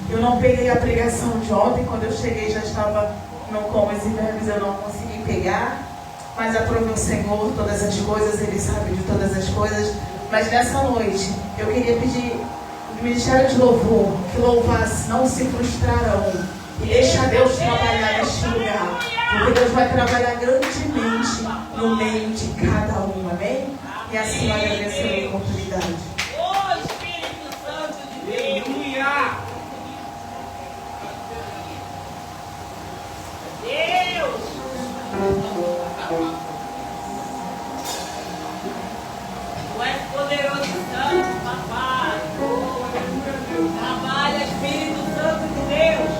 Eu não peguei a pregação de ontem, quando eu cheguei já estava no comas e verbos, eu não consegui pegar, mas aprove o Senhor todas as coisas, Ele sabe de todas as coisas. Mas nessa noite eu queria pedir o Ministério de Louvor que louvasse, não se frustrarão, e deixa Deus trabalhar neste lugar, porque Deus vai trabalhar grandemente no meio de cada um, amém? E assim eu agradeço a oportunidade. Ô Espírito Santo de Deus! Aleluia! Deus! Tu és poderoso Santo, papai. Trabalha, Espírito Santo de Deus.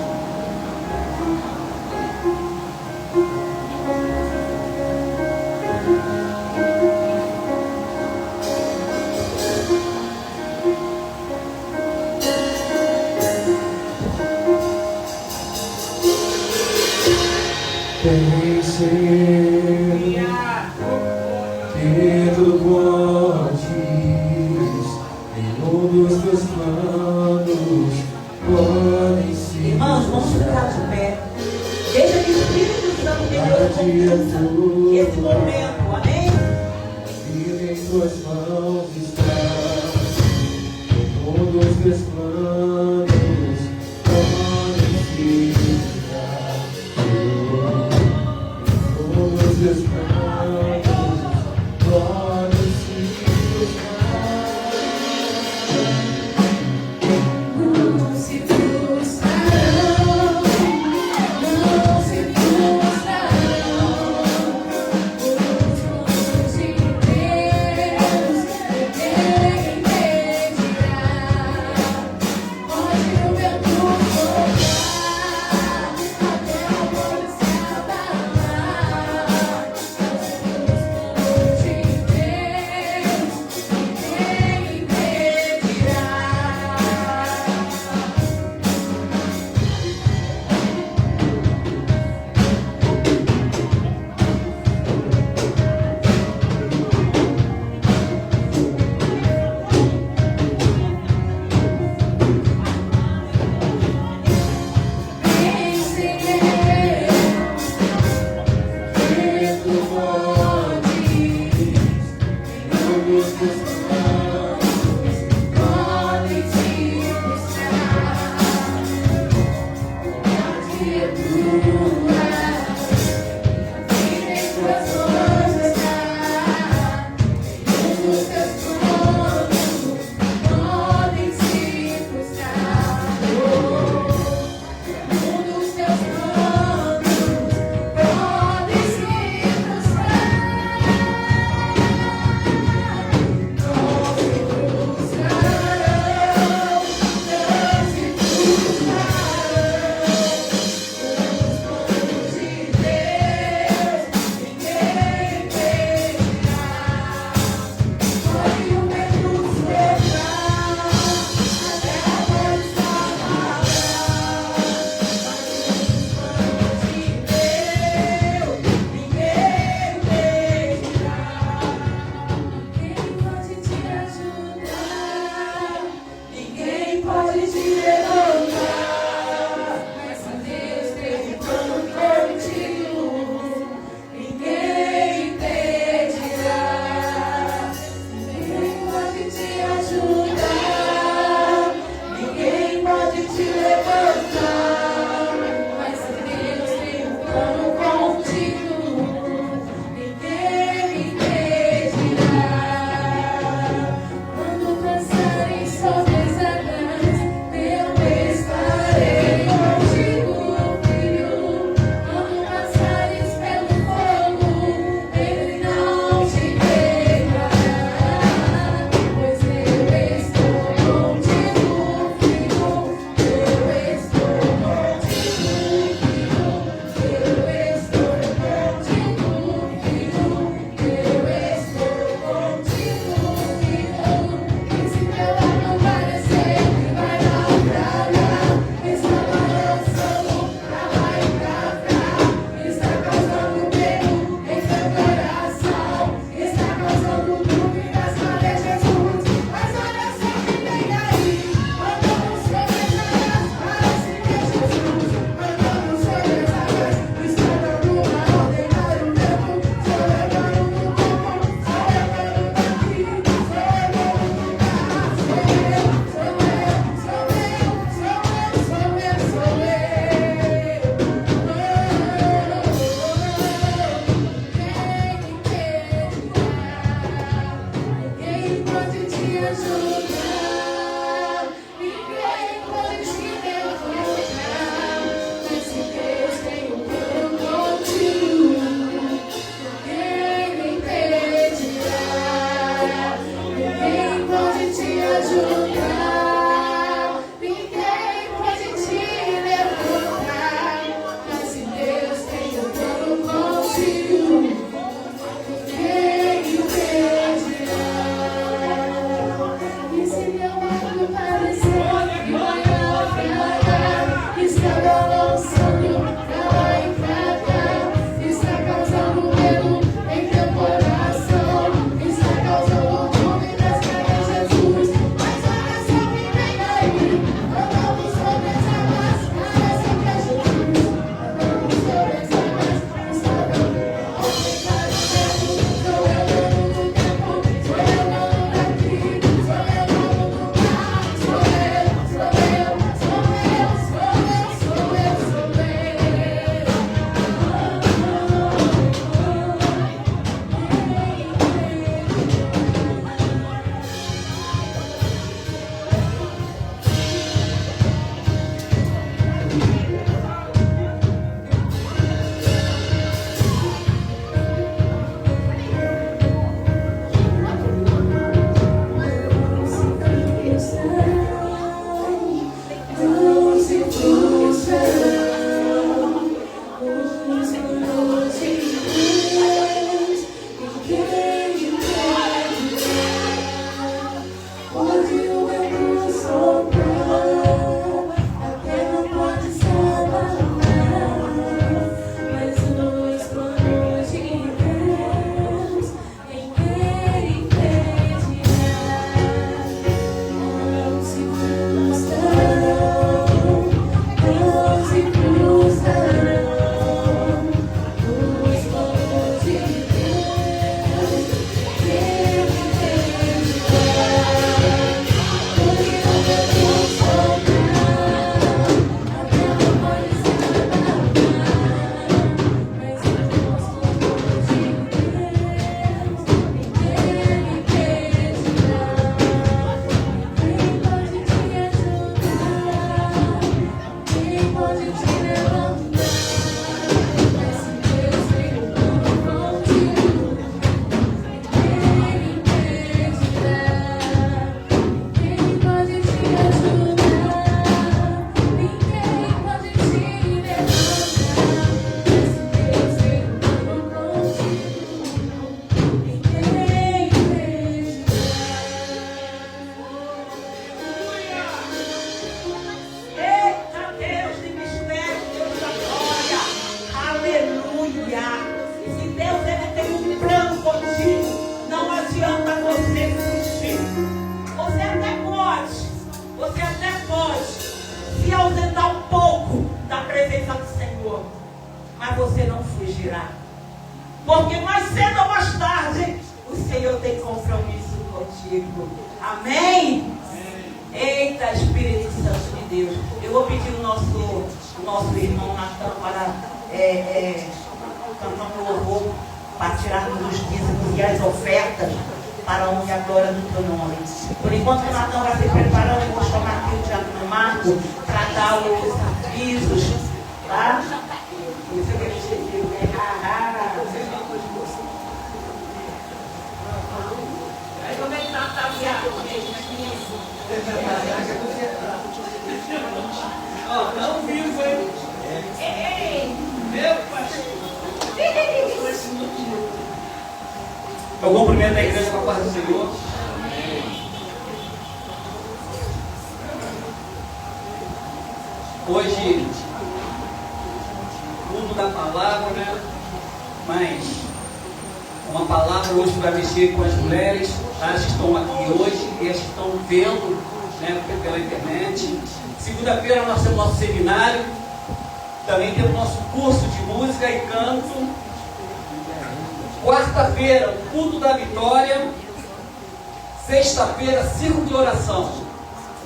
Pensei que tu podes, nenhum dos teus planos podem ser. Irmãos, vamos ficar de pé. Deixa que o Espírito Santo de Deus aconteça esse momento, amém? Vida em tuas mãos está, nenhum dos teus planos podem se frustrar. Todos os teus planos podem se frustrar. Não se frustrarão, não se frustrarão. você não fugirá. Porque mais cedo ou mais tarde, o Senhor tem compromisso contigo. Amém? Eita, Espírito Santo de Deus. Eu vou pedir o nosso irmão Natan para cantar um louvor, para tirarmos os dízimos e as ofertas para a honra e a glória do teu nome. Por enquanto o Natan vai se preparando, eu vou chamar aqui o diácono Marco para dar os avisos, tá? Isso que ele esqueceu, né? Aí como é que tá Não vivo, hein? Ei! Meu pastor! Eu cumprimento a igreja com a paz do Senhor. Hoje, tudo da palavra, né? Mas uma palavra hoje para mexer com as mulheres, as que estão aqui hoje e as que estão vendo, né, pela internet. Segunda-feira nós temos nosso seminário, também temos nosso curso de música e canto. Quarta-feira, o culto da vitória. Sexta-feira, círculo de oração.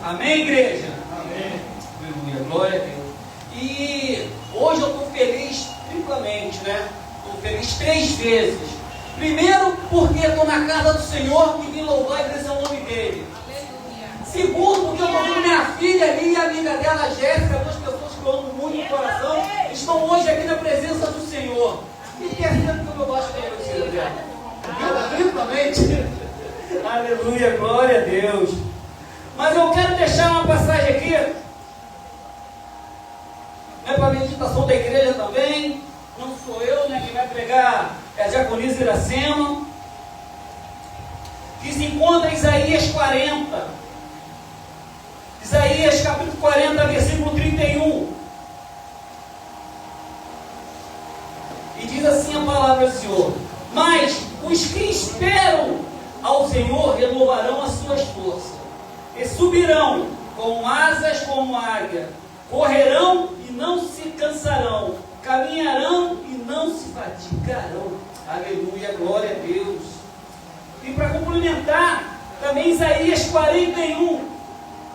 Amém, igreja? Amém. Aleluia, glória a Deus. E hoje eu estou feliz triplamente, né? Estou feliz 3 vezes. Primeiro, porque estou na casa do Senhor e vim louvar e agradecer o nome dele. amiga dela, a Jéssica, duas pessoas que eu amo muito no coração, estão hoje aqui na presença do Senhor. E percebe como eu gosto da notícia dela. Lindamente. Aleluia, glória a Deus. Mas eu quero deixar uma passagem aqui, não é para a meditação da igreja também, não sou eu, né, quem vai pregar é a diaconisa Iracema, que se encontra em Isaías 40, Isaías capítulo 40, versículo 31, e diz assim a palavra do Senhor: mas os que esperam ao Senhor renovarão as suas forças, e subirão com asas como águia, correrão e não se cansarão, caminharão e não se fatigarão. Aleluia, glória a Deus. E para complementar, também Isaías 41,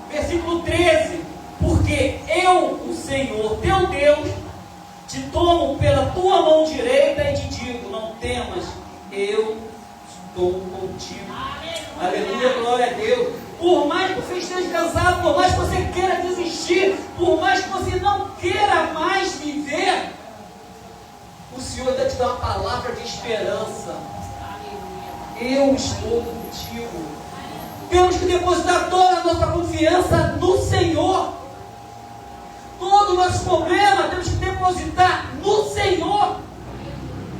versículo 13: porque eu, o Senhor, teu Deus, te tomo pela tua mão direita e te digo: não temas, eu estou contigo. Aleluia, glória a Deus. Por mais que você esteja cansado, por mais que você queira desistir, por mais que você não queira mais viver, o Senhor ainda te dá uma palavra de esperança. Eu estou contigo. Temos que depositar toda a nossa confiança no Senhor. Todo o nosso problema temos que depositar no Senhor.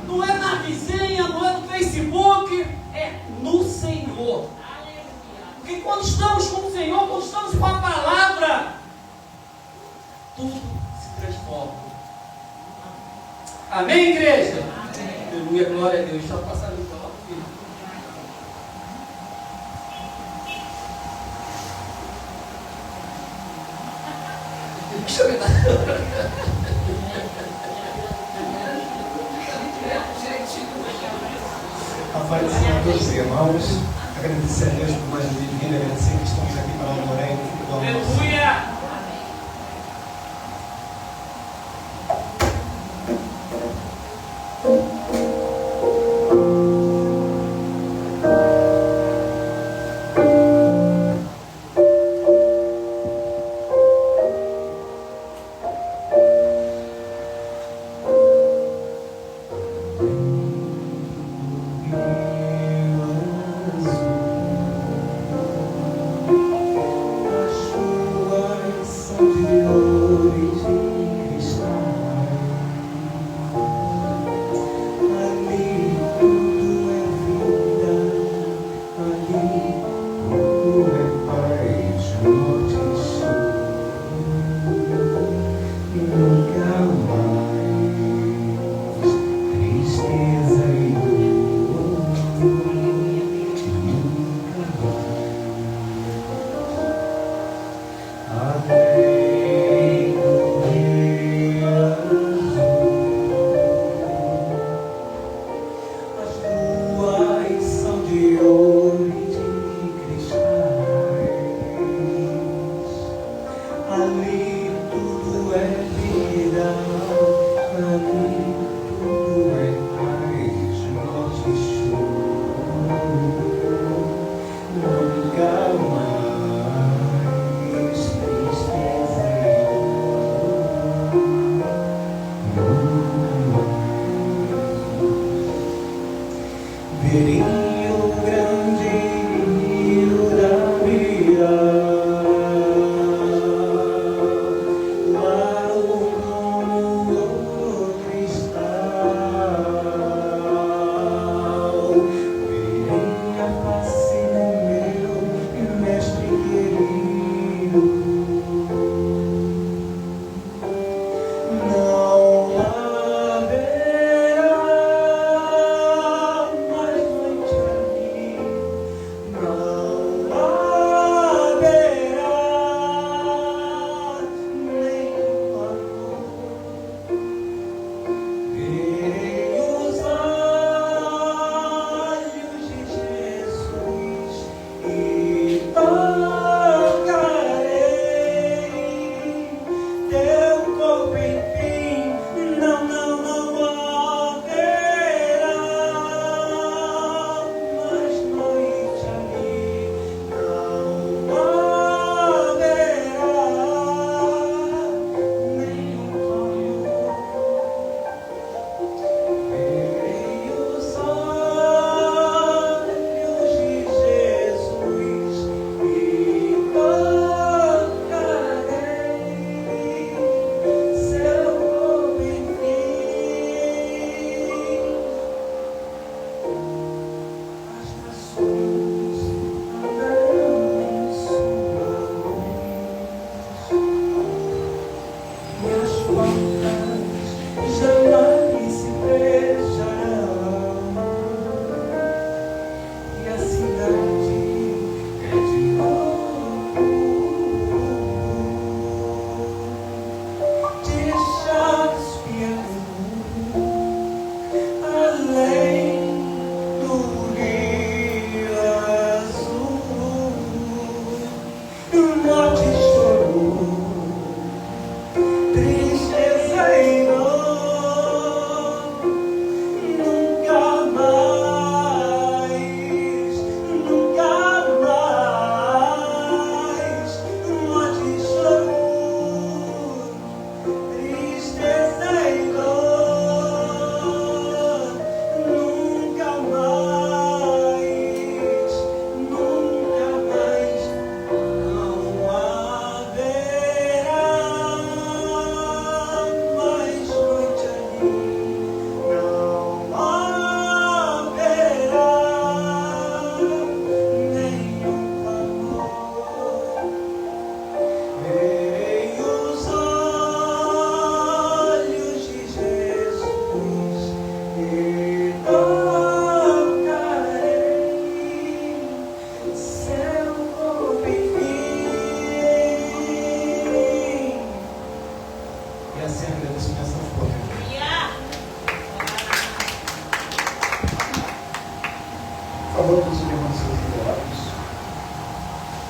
Não é na vizinha, não é no Facebook, é no Senhor. Porque quando estamos com o Senhor, quando estamos com a palavra, tudo se transforma. Amém, igreja? Amém. Aleluia, glória a Deus. Está passando então. Deixa eu ver. A paz do Senhor a todos os irmãos. Agradecer a Deus por mais um dia de vida, agradecer que estamos aqui para o Moreno. Aleluia!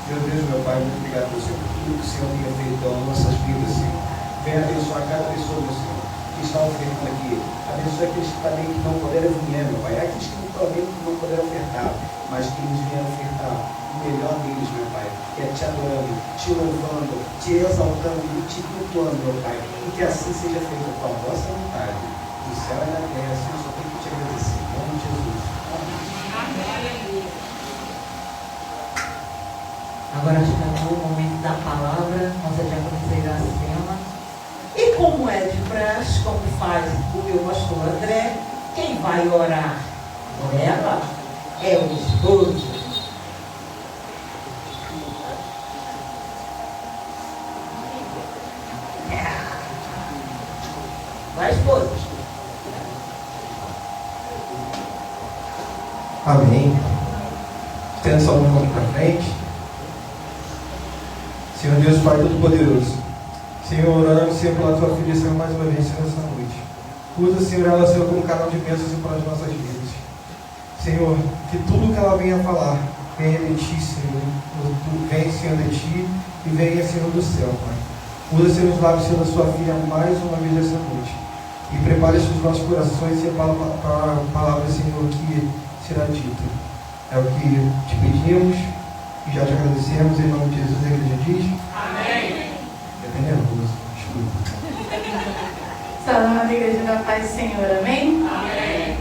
Meu Deus, meu Pai, muito obrigado, Senhor, por tudo que o Senhor tem feito nas nossas vidas, Senhor. Venha abençoar cada pessoa, meu Senhor, que está ofertando aqui. Abençoa aqueles que também que não puderam vir, meu Pai. Aqueles que não puderam ofertar, mas que eles vieram ofertar o melhor deles, meu Pai. Que é te adorando, te louvando, te exaltando e te cultuando, meu Pai. E que assim seja feito com a vossa vontade. No céu e na terra, assim eu só tenho que te agradecer. Em nome de Jesus. Amém. Agora chegou o momento da palavra, nós já vamos entregar a cena. E como é de praxe, como faz o meu pastor André, quem vai orar por ela é o esposo. Vai, esposa. Amém. Estenda sua mão aqui para frente. Senhor Deus, Pai Todo-Poderoso. Senhor, oramos, Senhor, pela tua filha, Senhor, mais uma vez, Senhor, nessa noite. Usa, Senhor, ela, Senhor, como canal de bênçãos para as nossas vidas. Senhor, que tudo que ela venha falar venha de ti, Senhor. Venha, Senhor, de ti e venha, Senhor, do céu, Pai. Usa, Senhor, os lábios, Senhor, da sua filha mais uma vez essa noite. E prepare os nossos corações, Senhor, para a palavra, Senhor, que será dita. É o que te pedimos e já te agradecemos. Em nome de Jesus, a igreja diz. Amém. É bem nervoso, desculpa. Salve a igreja da paz do Senhor, amém? Amém.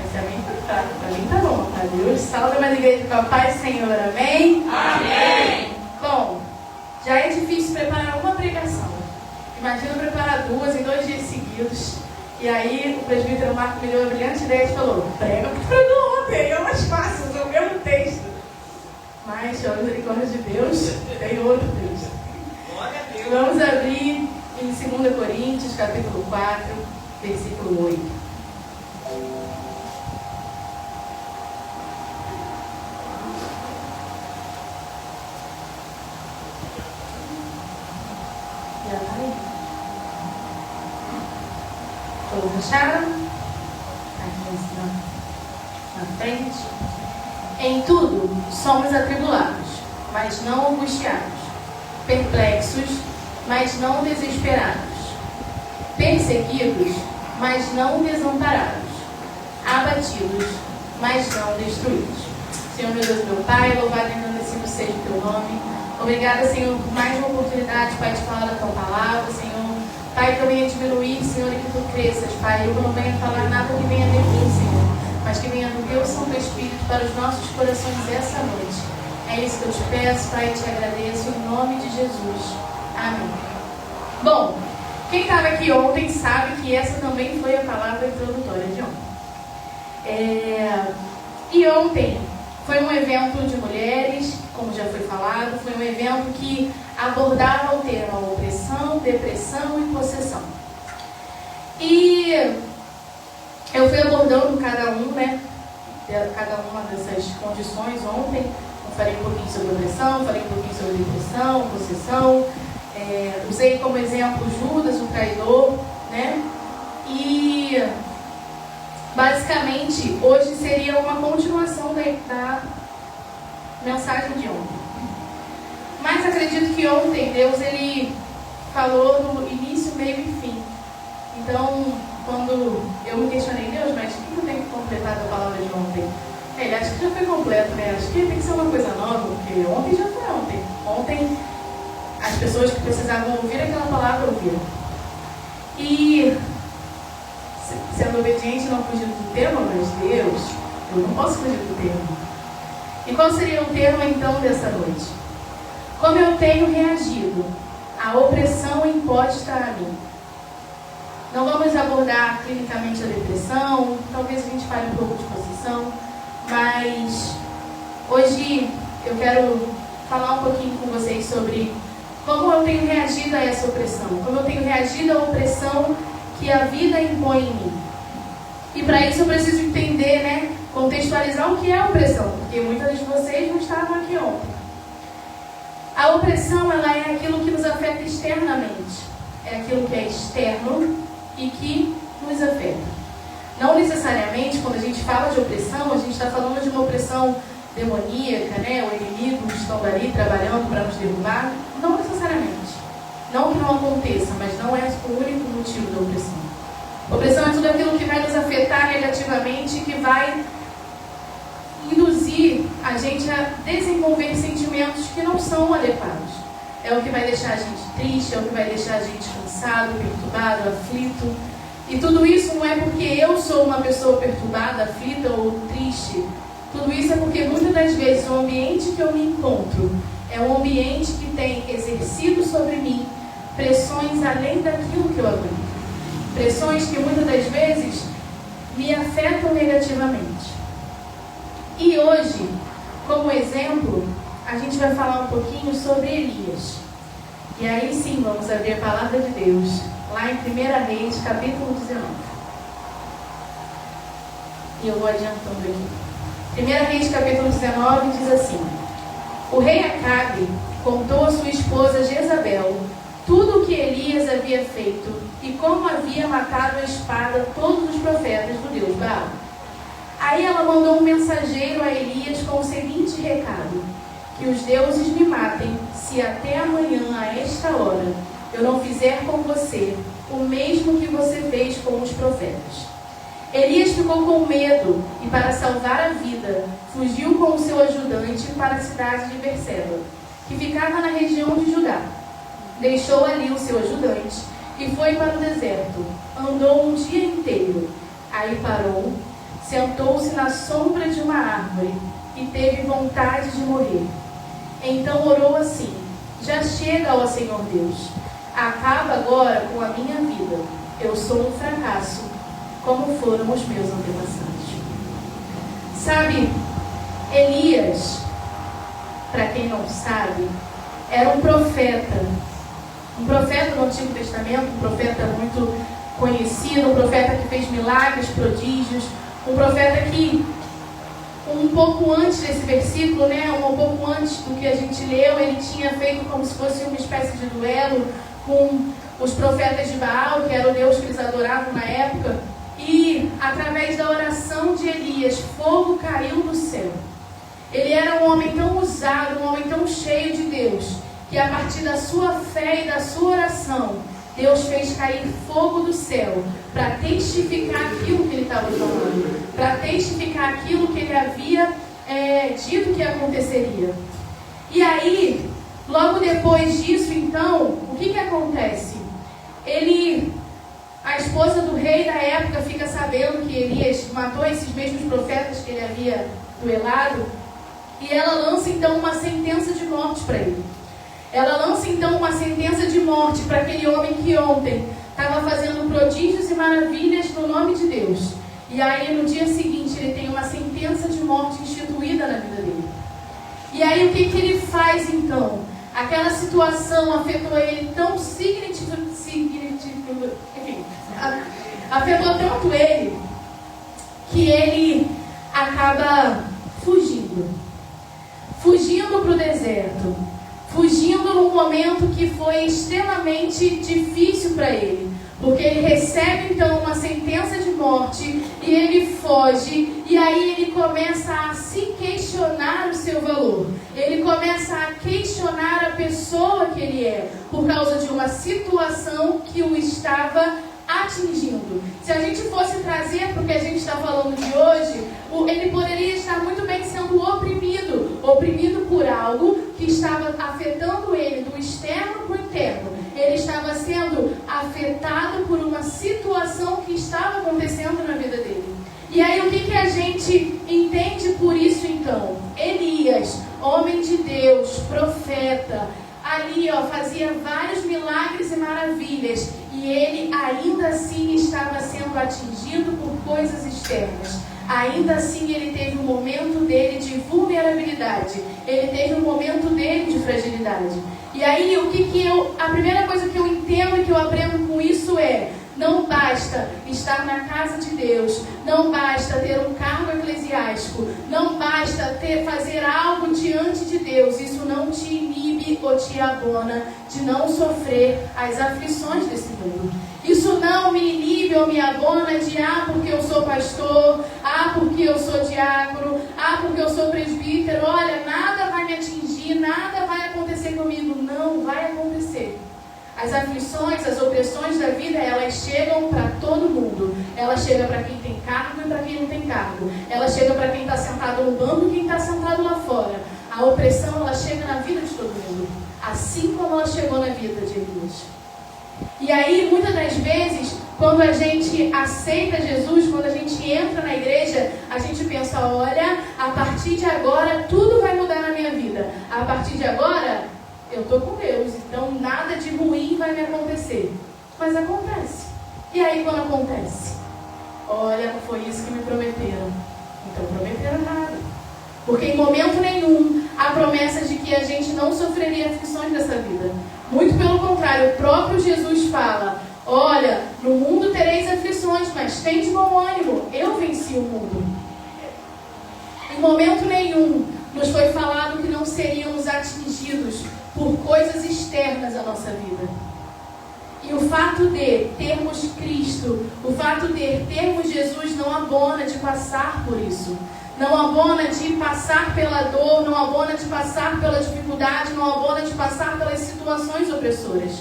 Esse amém tá fraco, pra mim tá bom, tá Deus? Salve a igreja da paz do Senhor, amém? Amém. Bom, já é difícil preparar uma pregação. Imagina preparar duas em 2 dias seguidos. E aí o presbítero Marco me deu a brilhante ideia e falou: prega o que pregou ontem, é mais fácil, é o mesmo texto. Mas, pela misericórdia de Deus, tem outro texto. Vamos abrir em 2 Coríntios, capítulo 4, versículo 8. Já está aí? Todos acharam? Aqui na frente. Em tudo somos atribulados, mas não angustiados, perplexos, mas não desesperados, perseguidos, mas não desamparados, abatidos, mas não destruídos. Senhor, meu Deus, meu Pai, louvado e agradecido seja o teu nome. Obrigada, Senhor, por mais uma oportunidade, Pai, de falar da tua palavra, Senhor. Pai, que eu venha diminuir, Senhor, e que tu cresças, Pai. Eu não venha falar nada que venha de mim, Senhor, mas que venha do teu Santo Espírito para os nossos corações essa noite. É isso que eu te peço, Pai, e te agradeço em nome de Jesus. Amém. Bom, quem estava aqui ontem sabe que essa também foi a palavra introdutória de ontem. E ontem foi um evento de mulheres, como já foi falado, foi um evento que abordava o tema opressão, depressão e possessão. E eu fui abordando cada uma dessas condições ontem. Eu falei um pouquinho sobre opressão, falei um pouquinho sobre depressão, possessão. Usei como exemplo Judas, o traidor, né? E basicamente hoje seria uma continuação da mensagem de ontem. Mas acredito que ontem Deus ele falou no início, meio e fim. Então, quando eu me questionei, Deus, mas o que eu tenho que completar da palavra de ontem? Ele acho que já foi completo, né? Acho que tem que ser uma coisa nova, porque ontem já foi ontem. Ontem as pessoas que precisavam ouvir aquela palavra ouviram. E sendo obediente, não fugir do tema, mas Deus, eu não posso fugir do tema. E qual seria o tema então dessa noite? Como eu tenho reagido à opressão imposta a mim? Não vamos abordar clinicamente a depressão, talvez a gente fale um pouco de possessão, mas hoje eu quero falar um pouquinho com vocês sobre como eu tenho reagido a essa opressão, como eu tenho reagido à opressão que a vida impõe em mim. E para isso eu preciso entender, né, contextualizar o que é opressão, porque muitas de vocês não estavam aqui ontem. A opressão, ela é aquilo que nos afeta externamente, é aquilo que é externo e que nos afeta. Não necessariamente, quando a gente fala de opressão, a gente está falando de uma opressão demoníaca, né, o inimigo estão ali trabalhando para nos derrubar? Não necessariamente. Não que não aconteça, mas não é o único motivo da opressão. Opressão é tudo aquilo que vai nos afetar negativamente, que vai induzir a gente a desenvolver sentimentos que não são adequados. É o que vai deixar a gente triste, é o que vai deixar a gente cansado, perturbado, aflito. E tudo isso não é porque eu sou uma pessoa perturbada, aflita ou triste. Tudo isso é porque muitas das vezes o ambiente que eu me encontro é um ambiente que tem exercido sobre mim pressões além daquilo que eu aguento. Pressões que muitas das vezes me afetam negativamente. E hoje, como exemplo, a gente vai falar um pouquinho sobre Elias. E aí sim, vamos abrir a palavra de Deus, lá em 1 Reis, capítulo 19. E eu vou adiantando aqui. 1 Reis, capítulo 19, diz assim: o rei Acabe contou a sua esposa Jezabel tudo o que Elias havia feito e como havia matado a espada todos os profetas do Deus Baal. Aí ela mandou um mensageiro a Elias com o seguinte recado: que os deuses me matem se até amanhã a esta hora eu não fizer com você o mesmo que você fez com os profetas. Elias ficou com medo e, para salvar a vida, fugiu com o seu ajudante para a cidade de Berseba, que ficava na região de Judá. Deixou ali o seu ajudante e foi para o deserto. Andou um dia inteiro. Aí parou, sentou-se na sombra de uma árvore e teve vontade de morrer. Então orou assim: já chega, ó Senhor Deus, acaba agora com a minha vida. Eu sou um fracasso, como foram os meus antepassados. Sabe, Elias, para quem não sabe, era um profeta do Antigo Testamento, um profeta muito conhecido, um profeta que fez milagres, prodígios, um profeta que, um pouco antes desse versículo, né, um pouco antes do que a gente leu, ele tinha feito como se fosse uma espécie de duelo com os profetas de Baal, que era o Deus que eles adoravam na época, e através da oração de Elias, fogo caiu do céu. Ele era um homem tão usado, um homem tão cheio de Deus, que a partir da sua fé e da sua oração, Deus fez cair fogo do céu para testificar aquilo que ele estava falando, para testificar aquilo que ele havia dito que aconteceria. E aí, logo depois disso, então, o que acontece? A esposa do rei da época fica sabendo que Elias matou esses mesmos profetas que ele havia duelado, e ela lança então uma sentença de morte para ele. Ela lança então uma sentença de morte para aquele homem que ontem estava fazendo prodígios e maravilhas no nome de Deus. E aí no dia seguinte ele tem uma sentença de morte instituída na vida dele. E aí o que ele faz então? Aquela situação afetou ele tão afetou tanto ele, que ele acaba fugindo para o deserto, fugindo num momento que foi extremamente difícil para ele, porque ele recebe então uma sentença de morte e ele foge, e aí ele começa a se questionar o seu valor, ele começa a questionar a pessoa que ele é, por causa de uma situação que o estava atingindo. Se a gente fosse trazer para o que a gente está falando de hoje, ele poderia estar muito bem sendo oprimido por algo que estava afetando ele do externo para o interno. Ele estava sendo afetado por uma situação que estava acontecendo na vida dele. E aí o que a gente entende por isso então? Elias, homem de Deus, profeta, ali fazia vários milagres e maravilhas, e ele ainda assim estava sendo atingido por coisas externas. Ainda assim ele teve um momento dele de vulnerabilidade, ele teve um momento dele de fragilidade. E aí a primeira coisa que eu entendo e que eu aprendo com isso é: não basta estar na casa de Deus, não basta ter um cargo eclesiástico, não basta fazer algo diante de Deus, isso não te inibe ou te abona de não sofrer as aflições desse mundo. Isso não me inibe ou me abona de porque eu sou pastor, porque eu sou diácono, porque eu sou presbítero. Olha, nada vai me atingir, nada vai acontecer comigo. Não vai acontecer. As aflições, as opressões da vida, elas chegam para todo mundo. Ela chega para quem tem cargo e para quem não tem cargo. Ela chega para quem está sentado no banco e quem está sentado lá fora. A opressão, ela chega na vida de todo mundo, assim como ela chegou na vida de Elias. E aí, muitas das vezes, quando a gente aceita Jesus, quando a gente entra na igreja, a gente pensa, olha, a partir de agora tudo vai mudar na minha vida. A partir de agora, eu estou com Deus, então nada de ruim vai me acontecer. Mas acontece. E aí, quando acontece? Olha, não foi isso que me prometeram. Então prometeram nada. Porque em momento nenhum há promessa de que a gente não sofreria aflições dessa vida. Muito pelo contrário, o próprio Jesus fala, olha, no mundo tereis aflições, mas tende bom ânimo, eu venci o mundo. Em momento nenhum nos foi falado que não seríamos atingidos por coisas externas à nossa vida. E o fato de termos Cristo, o fato de termos Jesus não abona de passar por isso. Não abona de passar pela dor, não abona de passar pela dificuldade, não abona de passar pelas situações opressoras.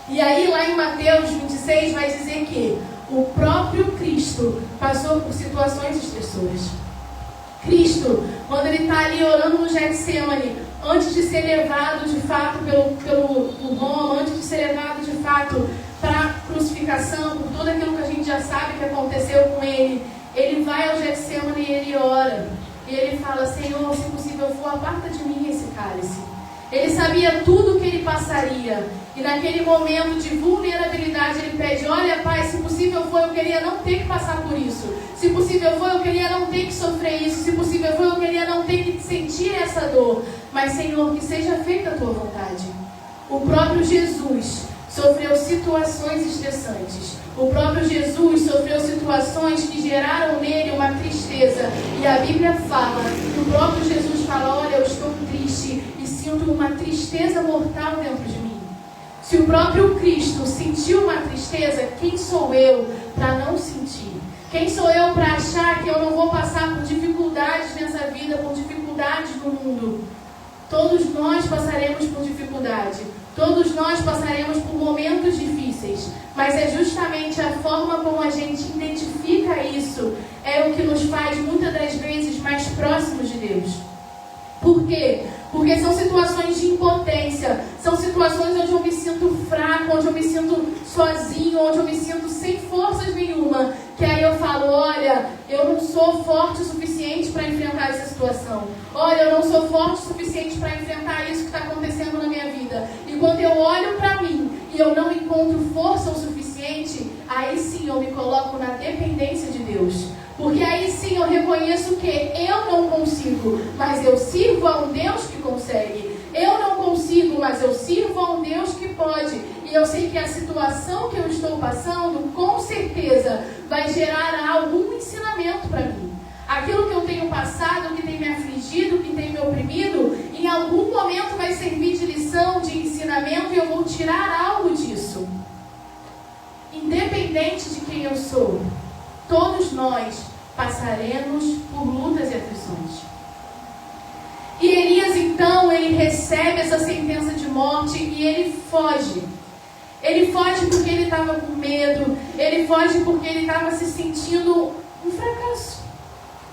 E aí lá em Mateus 26 vai dizer que o próprio Cristo passou por situações estressoras. Cristo, quando ele está ali orando no Getsemane, antes de ser levado de fato por Roma, antes de ser levado de fato para a crucificação, por tudo aquilo que a gente já sabe que aconteceu com ele, ele vai ao Getsemane e ele ora. E ele fala, Senhor, se possível for, aparta de mim esse cálice. Ele sabia tudo o que ele passaria. E naquele momento de vulnerabilidade ele pede, olha Pai, se possível for, eu queria não ter que passar por isso. Se possível for, eu queria não ter que sofrer isso. Se possível for, eu queria não ter que sentir essa dor. Mas Senhor, que seja feita a tua vontade. O próprio Jesus sofreu situações estressantes. O próprio Jesus sofreu situações que geraram nele uma tristeza. E a Bíblia fala, o próprio Jesus fala, olha, eu estou triste e sinto uma tristeza mortal dentro de mim. Se o próprio Cristo sentiu uma tristeza, quem sou eu para não sentir? Quem sou eu para achar que eu não vou passar por dificuldades nessa vida, por dificuldades no mundo? Todos nós passaremos por dificuldade. Todos nós passaremos por momentos difíceis, mas é justamente a forma como a gente identifica isso é o que nos faz muitas das vezes mais próximos de Deus. Por quê? Porque são situações de impotência, são situações onde eu me sinto fraco, onde eu me sinto sozinho, onde eu me sinto sem forças nenhuma, que aí eu falo, olha, eu não sou forte o suficiente para enfrentar essa situação. Olha, eu não sou forte o suficiente para enfrentar isso que está acontecendo na minha vida. E quando eu olho para mim e eu não encontro força o suficiente, aí sim eu me coloco na dependência de Deus. Porque aí sim eu reconheço que eu não consigo, mas eu sirvo a um Deus que consegue. Eu não consigo, mas eu sirvo a um Deus que pode. E eu sei que a situação que eu estou passando, com certeza, vai gerar algum ensinamento para mim. Aquilo que eu tenho passado, que tem me afligido, que tem me oprimido, em algum momento vai servir de lição, de ensinamento, e eu vou tirar algo disso. Independente de quem eu sou, todos nós passaremos por lutas e aflições. E Elias, então, ele recebe essa sentença de morte e ele foge. Ele foge porque ele estava com medo, ele foge porque ele estava se sentindo um fracasso.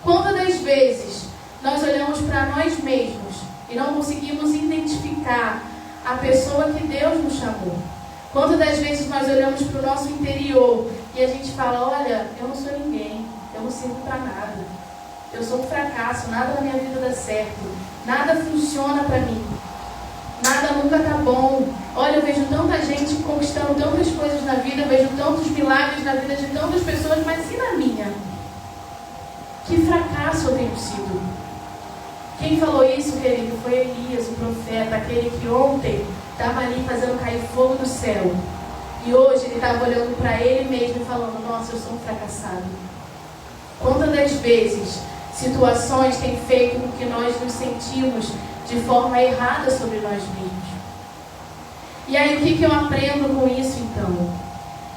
Quantas das vezes nós olhamos para nós mesmos e não conseguimos identificar a pessoa que Deus nos chamou? Quantas das vezes nós olhamos para o nosso interior e a gente fala, olha, eu não sou ninguém, eu não sirvo para nada, eu sou um fracasso, nada na minha vida dá certo, nada funciona para mim, nada nunca está bom. Olha, eu vejo tanta gente conquistando tantas coisas na vida, eu vejo tantos milagres na vida de tantas pessoas, mas e na minha? Que fracasso eu tenho sido? Quem falou isso, querido, foi Elias, o profeta, aquele que ontem estava ali fazendo cair fogo do céu. E hoje ele estava olhando para ele mesmo e falando, nossa, eu sou um fracassado. Quantas das vezes situações têm feito com que nós nos sentimos de forma errada sobre nós mesmos. E aí o que eu aprendo com isso então?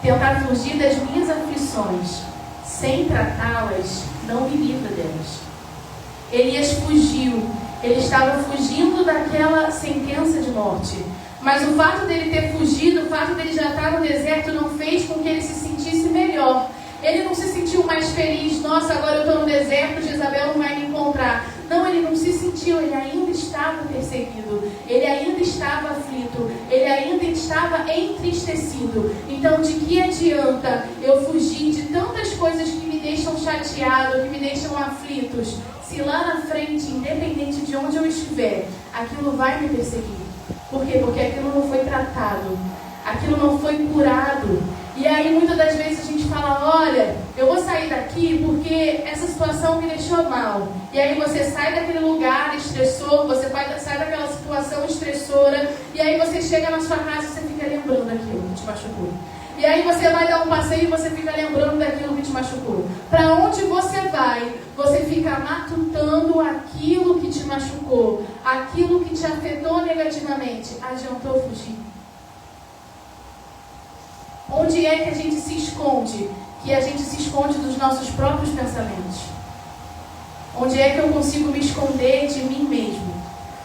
Tentar fugir das minhas aflições sem tratá-las não me livra delas. Elias fugiu, ele estava fugindo daquela sentença de morte. Mas o fato dele ter fugido, o fato dele já estar no deserto não fez com que ele se sentisse melhor. Ele não se sentiu mais feliz, nossa, agora eu estou no deserto, Jezabel não vai me encontrar. Não, ele não se sentiu, ele ainda estava perseguido, ele ainda estava aflito, ele ainda estava entristecido. Então, de que adianta eu fugir de tantas coisas que me deixam chateado, que me deixam aflitos, se lá na frente, independente de onde eu estiver, aquilo vai me perseguir? Por quê? Porque aquilo não foi tratado, aquilo não foi curado. E aí muitas das vezes a gente fala, olha, eu vou sair daqui porque essa situação me deixou mal. E aí você sai daquele lugar estressor, você sai daquela situação estressora, e aí você chega na sua casa e você fica lembrando daquilo que te machucou. E aí você vai dar um passeio e você fica lembrando daquilo que te machucou. Para onde você vai, você fica matutando aquilo que te machucou, aquilo que te afetou negativamente. Adiantou fugir? Onde é que a gente se esconde? Que a gente se esconde dos nossos próprios pensamentos. Onde é que eu consigo me esconder de mim mesmo?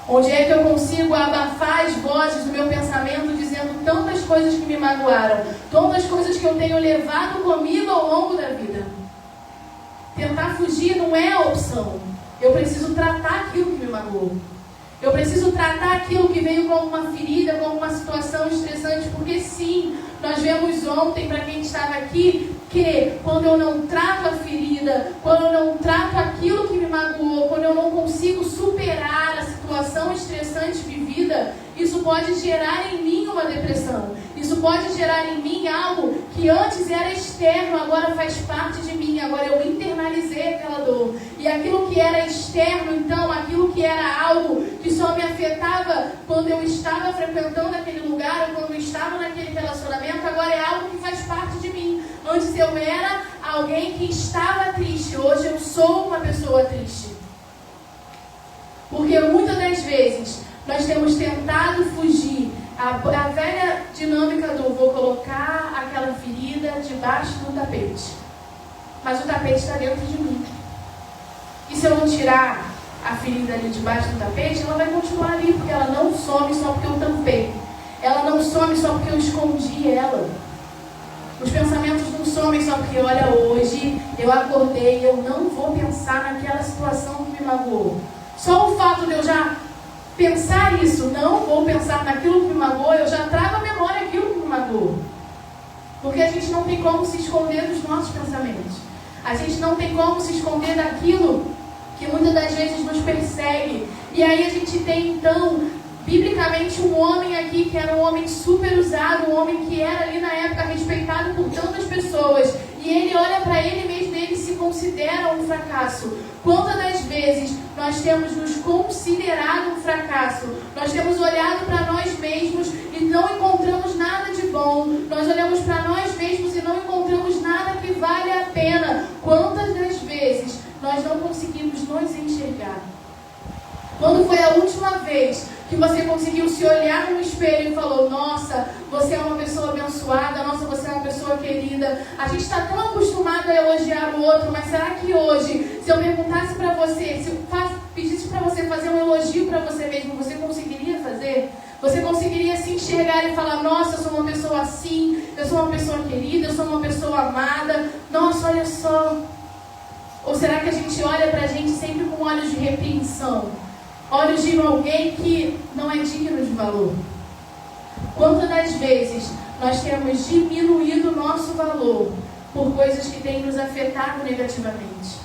Onde é que eu consigo abafar as vozes do meu pensamento dizendo tantas coisas que me magoaram, tantas coisas que eu tenho levado comigo ao longo da vida? Tentar fugir não é a opção. Eu preciso tratar aquilo que me magoou. Eu preciso tratar aquilo que veio como uma ferida, como uma situação estressante, porque sim, nós vemos ontem, para quem estava aqui, que quando eu não trato a ferida, quando eu não trato aquilo que me magoou, quando eu não consigo superar a situação estressante vivida, isso pode gerar em mim uma depressão. Isso pode gerar em mim algo que antes era externo, agora faz parte de mim. Agora eu internalizei aquela dor. E aquilo que era externo, então, aquilo que era algo que só me afetava quando eu estava frequentando aquele lugar ou quando eu estava naquele relacionamento, agora é algo que faz parte de mim. Antes eu era alguém que estava triste, hoje eu sou uma pessoa triste. Porque muitas das vezes nós temos tentado fugir a velha dinâmica do vou colocar aquela ferida debaixo do tapete. Mas o tapete está dentro de mim. E se eu não tirar a ferida ali debaixo do tapete, ela vai continuar ali, porque ela não some só porque eu tampei. Ela não some só porque eu escondi ela. Os pensamentos não somem só porque, olha, hoje eu acordei e eu não vou pensar naquela situação que me magoou. Só o fato de eu já pensar isso, não vou pensar naquilo que me magoou, eu já trago à memória aquilo que me magoou. Porque a gente não tem como se esconder dos nossos pensamentos. A gente não tem como se esconder daquilo que muitas das vezes nos persegue. E aí a gente tem, então, biblicamente, um homem aqui que era um homem super usado, um homem que era ali na época respeitado por tantas pessoas. E ele olha para ele mesmo e ele se considera um fracasso. Quantas das vezes nós temos nos considerado um fracasso? Nós temos olhado para nós mesmos e não encontramos nada de bom. Nós olhamos para nós mesmos e não encontramos nada que vale a pena. Quantas das vezes nós não conseguimos nos enxergar? Quando foi a última vez que você conseguiu se olhar no espelho e falou, nossa, você é uma pessoa abençoada, nossa, você é uma pessoa querida. A gente está tão acostumado a elogiar o outro, mas será que hoje, se eu perguntasse para você, se eu pedisse para você fazer um elogio para você mesmo, você conseguiria fazer? Você conseguiria se enxergar e falar, nossa, eu sou uma pessoa assim, eu sou uma pessoa querida, eu sou uma pessoa amada, nossa, olha só. Ou será que a gente olha para a gente sempre com olhos de repreensão? Olhos de alguém que não é digno de valor? Quantas das vezes nós temos diminuído o nosso valor por coisas que têm nos afetado negativamente?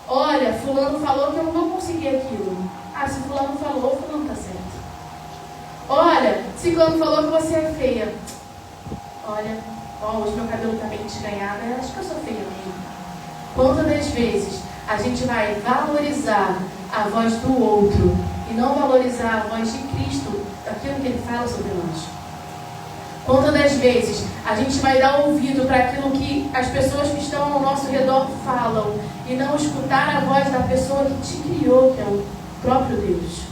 Olha, fulano falou que eu não vou conseguir aquilo. Ah, se fulano falou, fulano está certo. Olha, ciclano falou que você é feia. Olha, hoje meu cabelo está bem desganhado, eu acho que eu sou feia mesmo. Quantas das vezes a gente vai valorizar a voz do outro e não valorizar a voz de Cristo, aquilo que Ele fala sobre nós? Quantas das vezes a gente vai dar ouvido para aquilo que as pessoas que estão ao nosso redor falam e não escutar a voz da pessoa que te criou, que é o próprio Deus?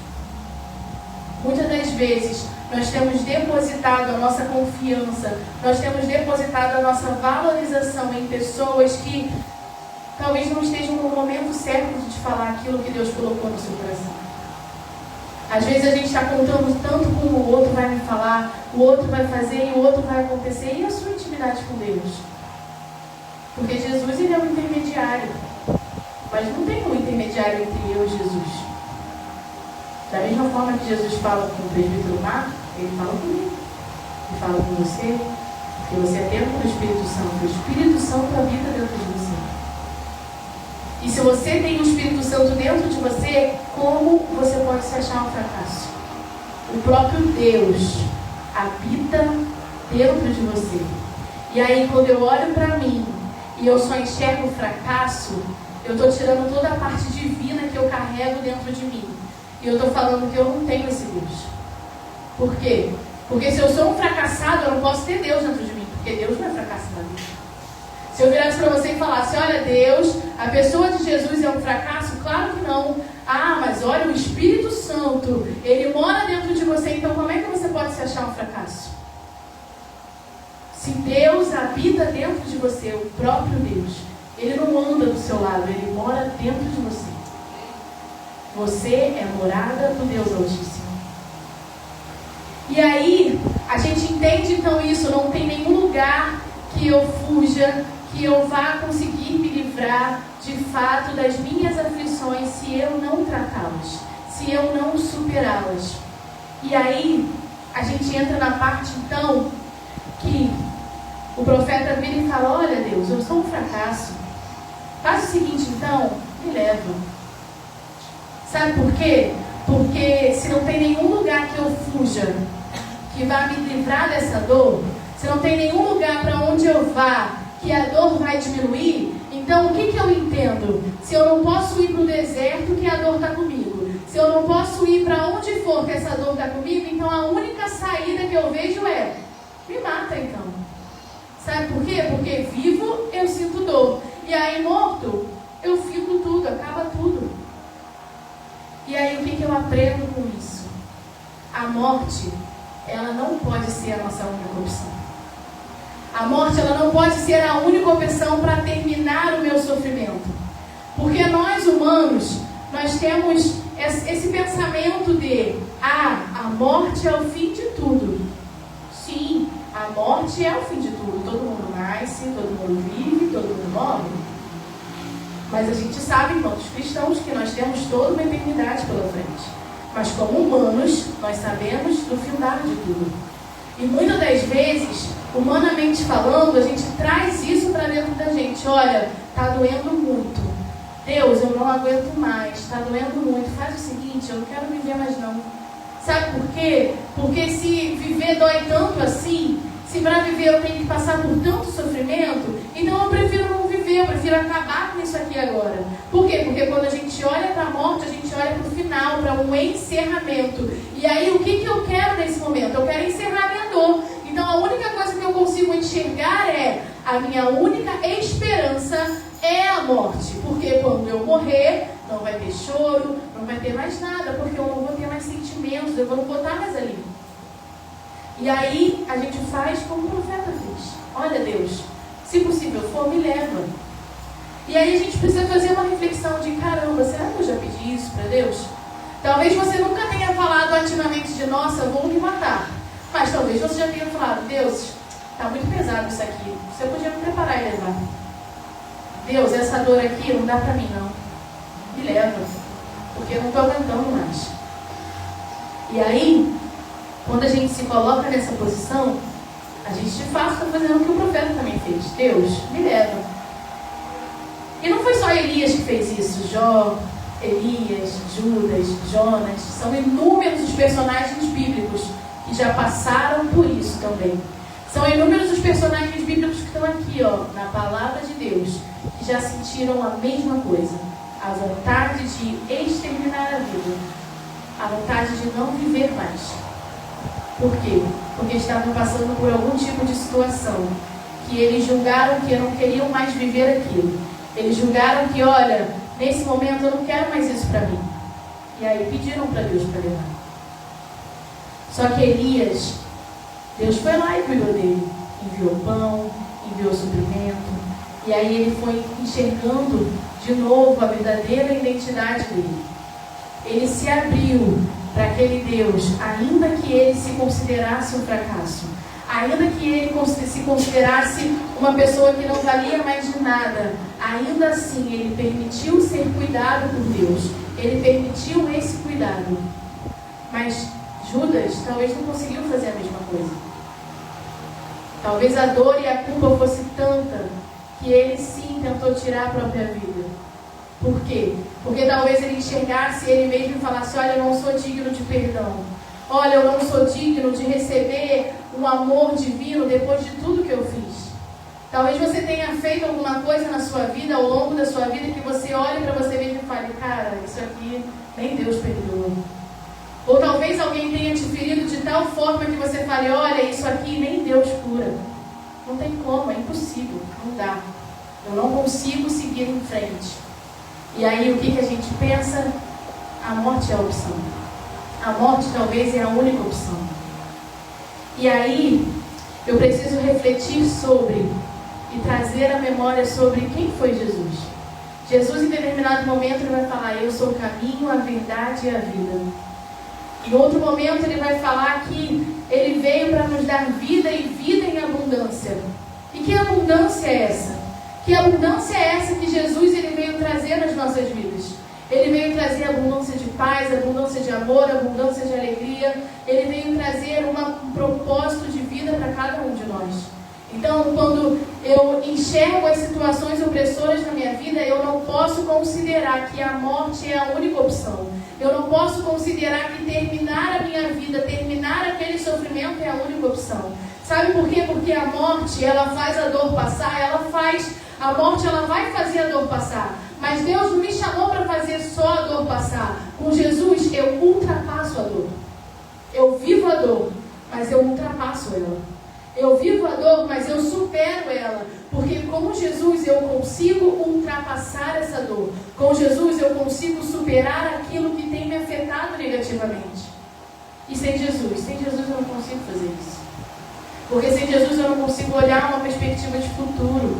Muitas das vezes nós temos depositado a nossa confiança, nós temos depositado a nossa valorização em pessoas que talvez não estejam no momento certo de te falar aquilo que Deus colocou no seu coração. Às vezes a gente está contando tanto com o outro vai me falar, o outro vai fazer e o outro vai acontecer. E a sua intimidade com Deus? Porque Jesus, ele é um intermediário. Mas não tem um intermediário entre eu e Jesus. Da mesma forma que Jesus fala com o presbítero Marco, ele fala comigo. Ele fala com você, porque você é templo do Espírito Santo. O Espírito Santo habita dentro de você. E se você tem o Espírito Santo dentro de você, como você pode se achar um fracasso? O próprio Deus habita dentro de você. E aí, quando eu olho para mim e eu só enxergo o fracasso, eu estou tirando toda a parte divina que eu carrego dentro de mim. E eu estou falando que eu não tenho esse Deus. Por quê? Porque se eu sou um fracassado, eu não posso ter Deus dentro de mim. Porque Deus não é fracassado. Se eu virasse para você e falasse, olha Deus, a pessoa de Jesus é um fracasso? Claro que não. Ah, mas olha, o Espírito Santo, ele mora dentro de você, então como é que você pode se achar um fracasso? Se Deus habita dentro de você, o próprio Deus, ele não anda do seu lado, ele mora dentro de você. Você é morada do Deus Altíssimo. E aí, a gente entende então isso, não tem nenhum lugar que eu fuja, que eu vá conseguir me livrar de fato das minhas aflições se eu não tratá-las, se eu não superá-las. E aí, a gente entra na parte então que o profeta vira e fala, olha Deus, eu sou um fracasso. Faz o seguinte então, me leva. Sabe por quê? Porque se não tem nenhum lugar que eu fuja, que vá me livrar dessa dor, se não tem nenhum lugar para onde eu vá, que a dor vai diminuir, então o que eu entendo? Se eu não posso ir para o deserto, que a dor está comigo. Se eu não posso ir para onde for que essa dor está comigo, então a única saída que eu vejo é, me mata então. Sabe por quê? Porque vivo eu sinto dor. E aí morto, eu fico tudo, acaba tudo. E aí o que eu aprendo com isso? A morte, ela não pode ser a nossa única opção. A morte, ela não pode ser a única opção para terminar o meu sofrimento. Porque nós humanos, nós temos esse pensamento de, a morte é o fim de tudo. Sim, a morte é o fim de tudo. Todo mundo nasce, todo mundo vive, todo mundo morre. Mas a gente sabe, enquanto cristãos, que nós temos toda uma eternidade pela frente. Mas como humanos, nós sabemos do findar de tudo. E muitas das vezes, humanamente falando, a gente traz isso para dentro da gente. Olha, está doendo muito. Deus, eu não aguento mais. Está doendo muito. Faz o seguinte, eu não quero viver mais não. Sabe por quê? Porque se viver dói tanto assim, se para viver eu tenho que passar por tanto sofrimento, então eu prefiro não viver, eu prefiro acabar com isso aqui agora. Por quê? Porque quando a gente olha para a morte, a gente olha para o final, para um encerramento. E aí o que eu quero nesse momento? Eu quero encerrar a minha dor. Então a única coisa que eu consigo enxergar é, a minha única esperança é a morte. Porque quando eu morrer, não vai ter choro, não vai ter mais nada, porque eu não vou ter mais sentimentos, eu vou não botar mais ali. E aí a gente faz como o profeta fez. Olha Deus, se possível for, me leva. E aí a gente precisa fazer uma reflexão de, caramba, será que eu já pedi isso para Deus? Talvez você nunca tenha falado ativamente de, nossa, vou me matar. Mas talvez você já tenha falado, Deus, está muito pesado isso aqui, você podia me preparar e levar. Deus, essa dor aqui não dá para mim não. Me leva, porque eu não estou aguentando mais. E aí, quando a gente se coloca nessa posição, a gente de fato está fazendo o que o profeta também fez. Deus, me leva. E não foi só Elias que fez isso. Jó, Elias, Judas, Jonas. São inúmeros os personagens bíblicos que já passaram por isso também. São inúmeros os personagens bíblicos que estão aqui, na palavra de Deus, que já sentiram a mesma coisa. A vontade de exterminar a vida. A vontade de não viver mais. Por quê? Porque estavam passando por algum tipo de situação que eles julgaram que não queriam mais viver aquilo. Eles julgaram que, olha, nesse momento eu não quero mais isso para mim. E aí pediram para Deus para levar. Só que Elias, Deus foi lá e cuidou dele. Enviou pão, enviou suprimento. E aí ele foi enxergando de novo a verdadeira identidade dele. Ele se abriu para aquele Deus, ainda que ele se considerasse um fracasso. Ainda que ele se considerasse uma pessoa que não valia mais de nada, ainda assim ele permitiu ser cuidado por Deus. Ele permitiu esse cuidado. Mas Judas talvez não conseguiu fazer a mesma coisa. Talvez a dor e a culpa fosse tanta que ele sim tentou tirar a própria vida. Por quê? Porque talvez ele enxergasse ele mesmo e falasse: olha, eu não sou digno de perdão. Olha, eu não sou digno de receber um amor divino depois de tudo que eu fiz. Talvez você tenha feito alguma coisa na sua vida, ao longo da sua vida, que você olhe para você mesmo e fale: cara, isso aqui nem Deus perdoa. Ou talvez alguém tenha te ferido de tal forma que você fale: olha, isso aqui nem Deus cura. Não tem como, é impossível, não dá. Eu não consigo seguir em frente. E aí o que a gente pensa? A morte é a opção. A morte talvez é a única opção. E aí eu preciso refletir sobre e trazer a memória sobre quem foi Jesus. Jesus, em determinado momento, ele vai falar: eu sou o caminho, a verdade e a vida. Em outro momento ele vai falar que ele veio para nos dar vida e vida em abundância. E que abundância é essa? Que abundância é essa que Jesus ele veio trazer nas nossas vidas? Ele veio trazer abundância de paz, abundância de amor, abundância de alegria. Ele veio trazer um propósito de vida para cada um de nós. Então, quando eu enxergo as situações opressoras na minha vida, eu não posso considerar que a morte é a única opção. Eu não posso considerar que terminar a minha vida, terminar aquele sofrimento é a única opção. Sabe por quê? Porque a morte, ela faz a dor passar, a morte ela vai fazer a dor passar. Mas Deus não me chamou para fazer só a dor passar. Com Jesus, eu ultrapasso a dor. Eu vivo a dor, mas eu ultrapasso ela. Eu vivo a dor, mas eu supero ela. Porque com Jesus eu consigo ultrapassar essa dor. Com Jesus eu consigo superar aquilo que tem me afetado negativamente. E sem Jesus eu não consigo fazer isso. Porque sem Jesus eu não consigo olhar uma perspectiva de futuro.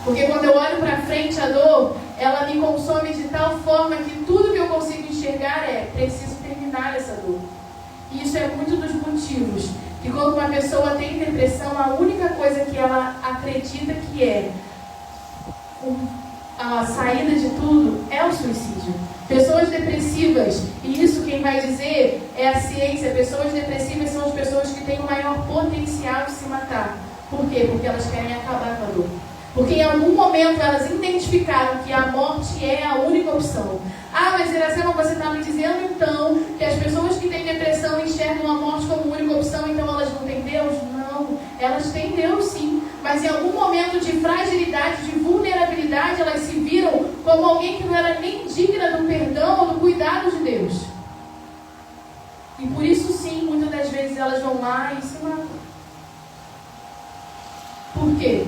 Porque quando eu olho para frente a dor, ela me consome de tal forma que tudo que eu consigo enxergar é: preciso terminar essa dor. E isso é muito dos motivos que quando uma pessoa tem depressão, a única coisa que ela acredita que é a saída de tudo é o suicídio. Pessoas depressivas, e isso quem vai dizer é a ciência, pessoas depressivas são as pessoas que têm o maior potencial de se matar. Por quê? Porque elas querem acabar com a dor. Porque em algum momento elas identificaram que a morte é a única opção. Ah, mas Iracema, você está me dizendo então que as pessoas que têm depressão enxergam a morte como única opção, então elas não têm Deus? Não, elas têm Deus sim. Mas em algum momento de fragilidade, de vulnerabilidade, elas se viram como alguém que não era nem digna do perdão ou do cuidado de Deus. E por isso sim, muitas das vezes elas vão lá e se matam. Por quê?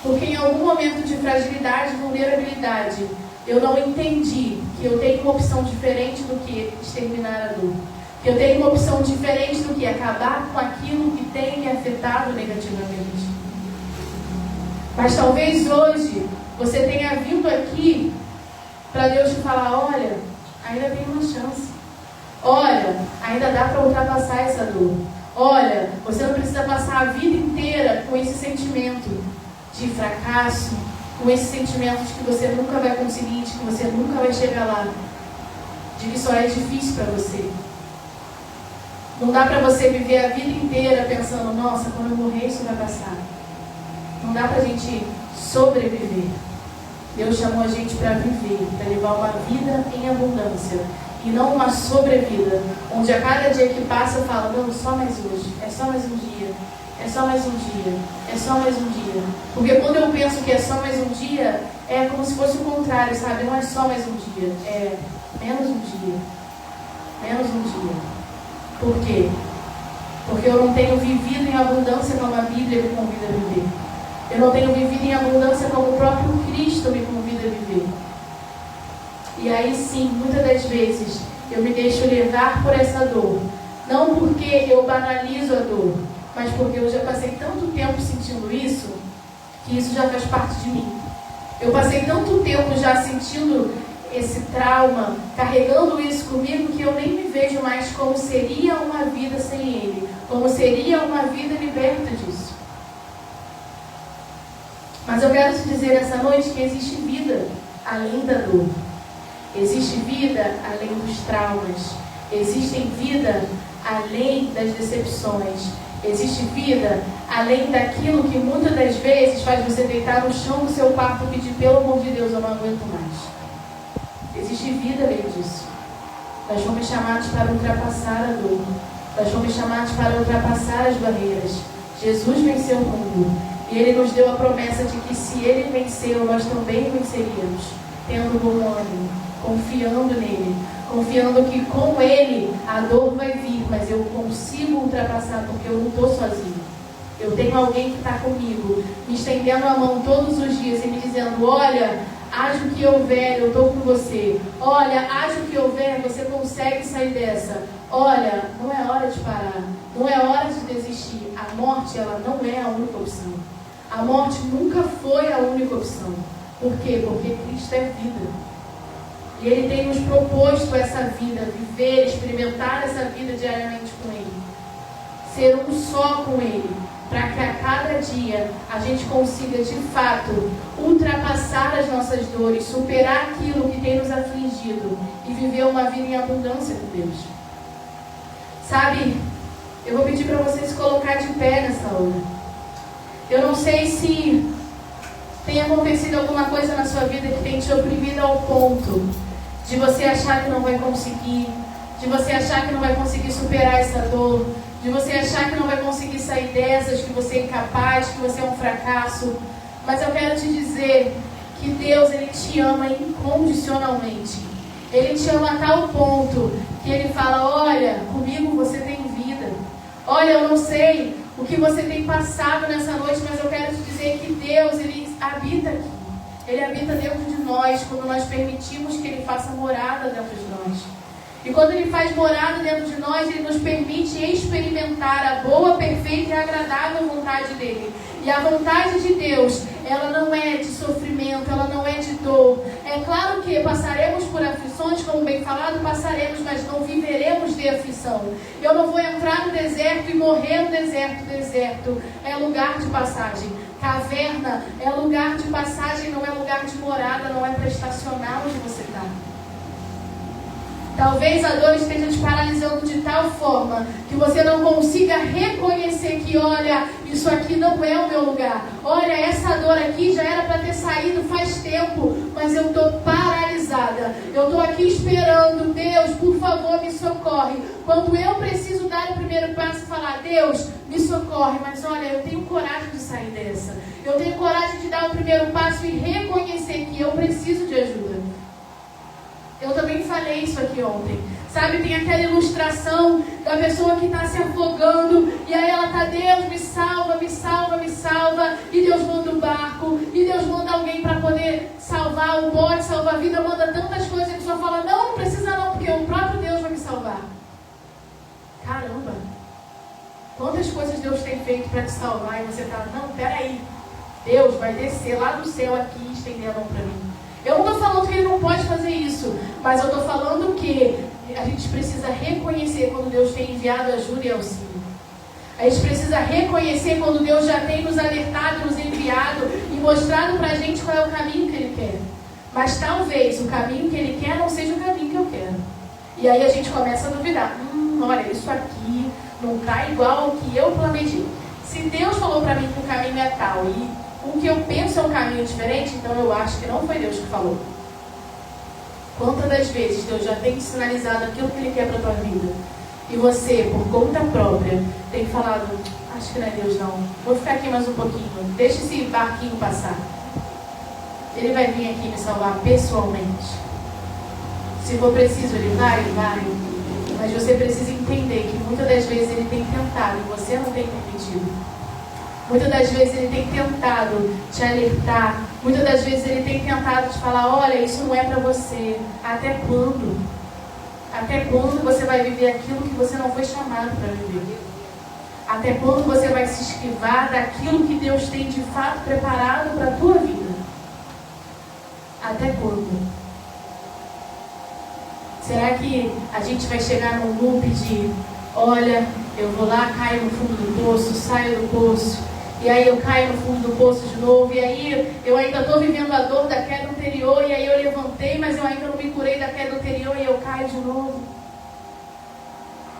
Porque em algum momento de fragilidade, vulnerabilidade, eu não entendi que eu tenho uma opção diferente do que exterminar a dor. Que eu tenho uma opção diferente do que acabar com aquilo que tem me afetado negativamente. Mas talvez hoje você tenha vindo aqui para Deus te falar: olha, ainda tem uma chance. Olha, ainda dá para ultrapassar essa dor. Olha, você não precisa passar a vida inteira com esse sentimento de fracasso, com esse sentimento de que você nunca vai conseguir, de que você nunca vai chegar lá, de que só é difícil para você. Não dá para você viver a vida inteira pensando: nossa, quando eu morrer isso vai passar. Não dá para a gente sobreviver. Deus chamou a gente para viver, para levar uma vida em abundância e não uma sobrevida, onde a cada dia que passa eu falo: não, só mais hoje, é só mais um dia. É só mais um dia, é só mais um dia. Porque quando eu penso que é só mais um dia, é como se fosse o contrário, sabe? Não é só mais um dia, é menos um dia. Menos um dia. Por quê? Porque eu não tenho vivido em abundância como a Bíblia me convida a viver. Eu não tenho vivido em abundância como o próprio Cristo me convida a viver. E aí sim, muitas das vezes, eu me deixo levar por essa dor. Não porque eu banalizo a dor, mas porque eu já passei tanto tempo sentindo isso, que isso já faz parte de mim. Eu passei tanto tempo já sentindo esse trauma, carregando isso comigo, que eu nem me vejo mais como seria uma vida sem ele, como seria uma vida liberta disso. Mas eu quero te dizer essa noite que existe vida além da dor. Existe vida além dos traumas. Existe vida além das decepções. Existe vida além daquilo que muitas das vezes faz você deitar no chão do seu quarto e pedir, pelo amor de Deus, eu não aguento mais. Existe vida além disso. Nós fomos chamados para ultrapassar a dor. Nós fomos chamados para ultrapassar as barreiras. Jesus venceu o mundo. E Ele nos deu a promessa de que se Ele venceu, nós também venceríamos. Tendo bom ânimo, confiando nele. Confiando que com Ele a dor vai vir, mas eu consigo ultrapassar porque eu não estou sozinho. Eu tenho alguém que está comigo, me estendendo a mão todos os dias e me dizendo, olha, haja o que houver, eu estou com você. Olha, haja o que houver, você consegue sair dessa. Olha, não é hora de parar, não é hora de desistir. A morte, ela não é a única opção. A morte nunca foi a única opção. Por quê? Porque Cristo é vida. E Ele tem nos proposto essa vida, viver, experimentar essa vida diariamente com Ele. Ser um só com Ele, para que a cada dia a gente consiga, de fato, ultrapassar as nossas dores, superar aquilo que tem nos afligido e viver uma vida em abundância com Deus. Sabe, eu vou pedir para você se colocar de pé nessa hora. Eu não sei se tem acontecido alguma coisa na sua vida que tem te oprimido ao ponto de você achar que não vai conseguir, de você achar que não vai conseguir superar essa dor, de você achar que não vai conseguir sair dessas, que você é incapaz, que você é um fracasso. Mas eu quero te dizer que Deus, Ele te ama incondicionalmente. Ele te ama a tal ponto que Ele fala, olha, comigo você tem vida. Olha, eu não sei o que você tem passado nessa noite, mas eu quero te dizer que Deus, Ele habita aqui. Ele habita dentro de nós, quando nós permitimos que Ele faça morada dentro de nós. E quando Ele faz morada dentro de nós, Ele nos permite experimentar a boa, perfeita e agradável vontade dEle. E a vontade de Deus, ela não é de sofrimento, ela não é de dor. É claro que passaremos por aflições, como bem falado, passaremos, mas não viveremos de aflição. Eu não vou entrar no deserto e morrer no deserto. Deserto é lugar de passagem. Caverna é lugar de passagem, não é lugar de morada, não é para estacionar onde você está. Talvez a dor esteja te paralisando de tal forma que você não consiga reconhecer que, olha, isso aqui não é o meu lugar. Olha, essa dor aqui já era para ter saído faz tempo, mas eu estou paralisada. Eu estou aqui esperando, Deus, por favor, me socorre. Quando eu preciso dar o primeiro passo e falar, Deus, me socorre, mas olha, eu tenho coragem de sair dessa. Eu tenho coragem de dar o primeiro passo e reconhecer que eu preciso de ajuda. Eu também falei isso aqui ontem. Sabe, tem aquela ilustração da pessoa que está se afogando. E aí ela está, Deus, me salva, me salva, me salva. E Deus manda um barco. E Deus manda alguém para poder salvar o bote, salvar a vida. Manda tantas coisas. E a pessoa fala, não, não precisa não, porque o próprio Deus vai me salvar. Caramba. Quantas coisas Deus tem feito para te salvar. E você está, não, peraí. Deus vai descer lá do céu aqui e estender a mão para mim. Eu não estou falando que Ele não pode fazer isso, mas eu estou falando que a gente precisa reconhecer quando Deus tem enviado ajuda e auxílio. A gente precisa reconhecer quando Deus já tem nos alertado, nos enviado e mostrado para a gente qual é o caminho que Ele quer. Mas talvez o caminho que Ele quer não seja o caminho que eu quero. E aí a gente começa a duvidar. Olha, isso aqui não está igual ao que eu planejei. Se Deus falou para mim que o caminho é tal e o que eu penso é um caminho diferente, então eu acho que não foi Deus que falou. Quantas das vezes Deus já tem te sinalizado aquilo que Ele quer para a tua vida e você, por conta própria, tem falado, acho que não é Deus não, vou ficar aqui mais um pouquinho, deixa esse barquinho passar. Ele vai vir aqui me salvar pessoalmente. Se for preciso, Ele vai. Mas você precisa entender que muitas das vezes Ele tem tentado e você não tem permitido. Muitas das vezes Ele tem tentado te alertar. Muitas das vezes Ele tem tentado te falar, olha, isso não é para você. Até quando? Até quando você vai viver aquilo que você não foi chamado para viver? Até quando você vai se esquivar daquilo que Deus tem de fato preparado para a tua vida? Até quando? Será que a gente vai chegar num loop de, olha, eu vou lá, caio no fundo do poço, saio do poço, e aí eu caio no fundo do poço de novo, e aí eu ainda estou vivendo a dor da queda anterior, e aí eu levantei, mas eu ainda não me curei da queda anterior, e eu caio de novo.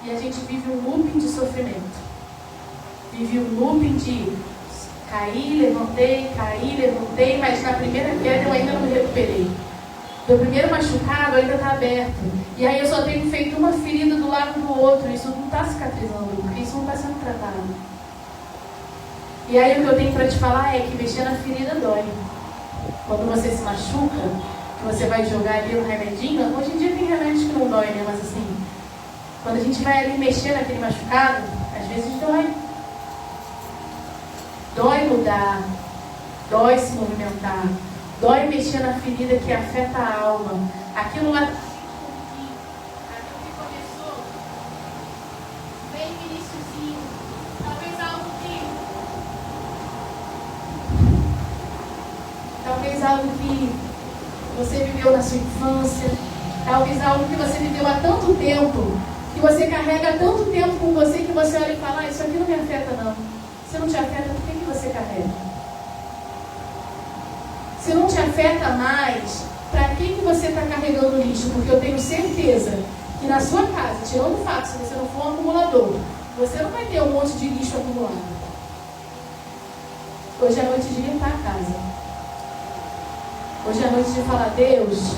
E a gente vive um looping de sofrimento. Vive um looping de caí, levantei, mas na primeira queda eu ainda não me recuperei. Meu primeiro machucado ainda está aberto. E aí eu só tenho feito uma ferida do lado do outro. Isso não está cicatrizando, porque isso não está sendo tratado. E aí o que eu tenho para te falar é que mexer na ferida dói. Quando você se machuca, que você vai jogar ali um remedinho, hoje em dia tem remédios que não dói, né? Mas assim, quando a gente vai ali mexer naquele machucado, às vezes dói. Dói mudar, dói se movimentar, dói mexer na ferida que afeta a alma. Aquilo lá, aquilo que começou bem no iniciozinho, talvez algo que você viveu na sua infância, talvez algo que você viveu há tanto tempo, que você carrega há tanto tempo com você, que você olha e fala, isso aqui não me afeta não. Se não te afeta, por que você carrega? Se não te afeta mais, para que você está carregando lixo? Porque eu tenho certeza que na sua casa, tirando o fato, se você não for um acumulador, você não vai ter um monte de lixo acumulado. Hoje é noite de limpar a casa. Hoje é noite de falar, Deus,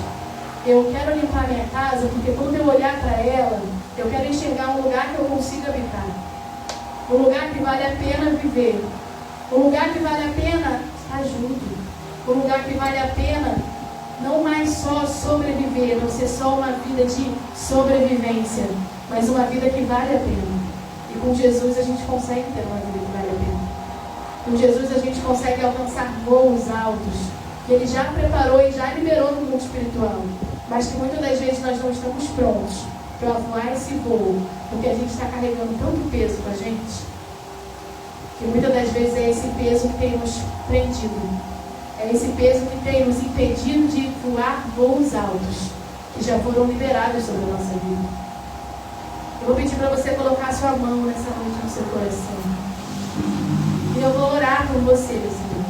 eu quero limpar a minha casa, porque quando eu olhar para ela, eu quero enxergar um lugar que eu consiga habitar. Um lugar que vale a pena viver. Um lugar que vale a pena ajuda. Um lugar que vale a pena não mais só sobreviver, não ser só uma vida de sobrevivência, mas uma vida que vale a pena. E com Jesus a gente consegue ter uma vida que vale a pena. Com Jesus a gente consegue alcançar voos altos, que Ele já preparou e já liberou no mundo espiritual, mas que muitas das vezes nós não estamos prontos para voar esse voo, porque a gente está carregando tanto peso com a gente, que muitas das vezes é esse peso que tem nos prendido. É esse peso que tem nos impedido de voar voos altos, que já foram liberados sobre a nossa vida. Eu vou pedir para você colocar a sua mão nessa noite no seu coração. E eu vou orar por você, meus irmãos.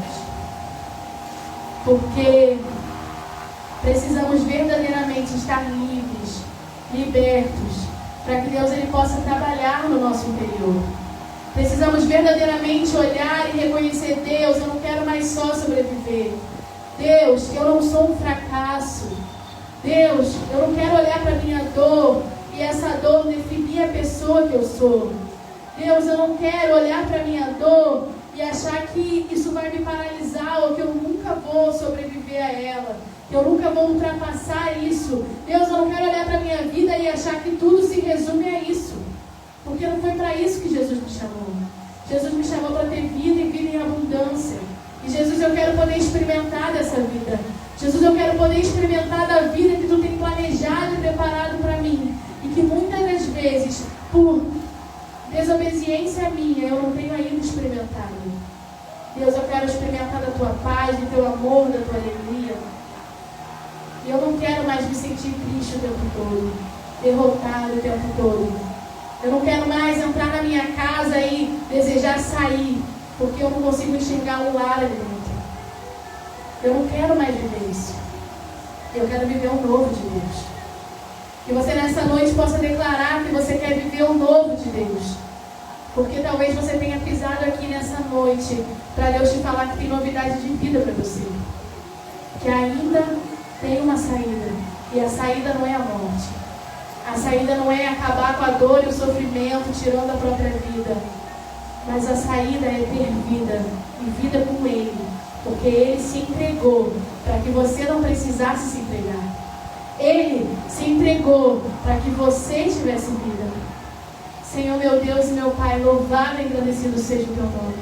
Porque precisamos verdadeiramente estar livres, libertos, para que Deus ele possa trabalhar no nosso interior. Precisamos verdadeiramente olhar e reconhecer, Deus, eu não quero mais só sobreviver. Deus, eu não sou um fracasso. Deus, eu não quero olhar para a minha dor e essa dor definir a pessoa que eu sou. Deus, eu não quero olhar para a minha dor e achar que isso vai me paralisar ou que eu nunca vou sobreviver a ela, que eu nunca vou ultrapassar isso. Deus, eu não quero olhar para a minha vida e achar que tudo se resume a isso. Porque não foi para isso que Jesus me chamou. Jesus me chamou para ter vida e vida em abundância. E Jesus, eu quero poder experimentar dessa vida. Jesus, eu quero poder experimentar da vida que Tu tem planejado e preparado para mim. E que muitas das vezes, por desobediência minha, eu não tenho ainda experimentado. Deus, eu quero experimentar da Tua paz, do Teu amor, da Tua alegria. E eu não quero mais me sentir triste o tempo todo, derrotado o tempo todo. Eu não quero mais entrar na minha casa e desejar sair, porque eu não consigo enxergar um lar ali dentro. Eu não quero mais viver isso. Eu quero viver um novo de Deus. Que você nessa noite possa declarar que você quer viver um novo de Deus. Porque talvez você tenha pisado aqui nessa noite para Deus te falar que tem novidade de vida para você. Que ainda tem uma saída. E a saída não é a morte. A saída não é acabar com a dor e o sofrimento, tirando a própria vida. Mas a saída é ter vida, e vida com Ele. Porque Ele se entregou para que você não precisasse se entregar. Ele se entregou para que você tivesse vida. Senhor, meu Deus e meu Pai, louvado e agradecido seja o Teu nome.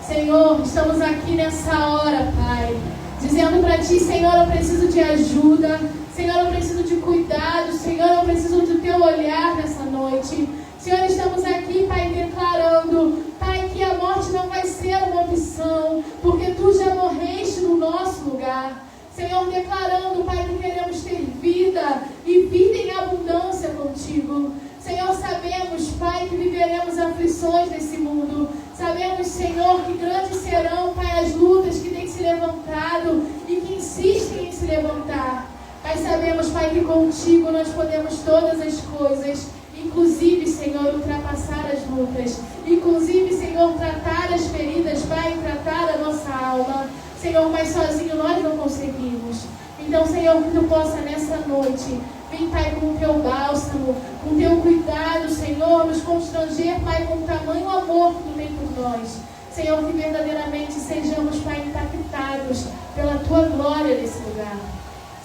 Senhor, estamos aqui nessa hora, Pai, dizendo para Ti, Senhor, eu preciso de ajuda. Senhor, eu preciso de cuidado. Senhor, eu preciso do teu olhar nessa noite. Senhor, estamos aqui, Pai, declarando, Pai, que a morte não vai ser uma opção, porque Tu já morreste no nosso lugar. Senhor, declarando, Pai, que queremos ter vida e vida em abundância contigo. Senhor, sabemos, Pai, que viveremos aflições nesse mundo. Sabemos, Senhor, que grandes serão, Pai, as lutas que têm se levantado e que insistem em se levantar. Mas sabemos, Pai, que contigo nós podemos todas as coisas. Inclusive, Senhor, ultrapassar as lutas. Inclusive, Senhor, tratar as feridas, Pai, tratar a nossa alma. Senhor, mas sozinho nós não conseguimos. Então, Senhor, que Tu possa nessa noite vir, Pai, com o Teu bálsamo, com o Teu cuidado, Senhor, nos constranger, Pai, com o tamanho amor que Tu tem por nós. Senhor, que verdadeiramente sejamos, Pai, impactados pela Tua glória nesse lugar.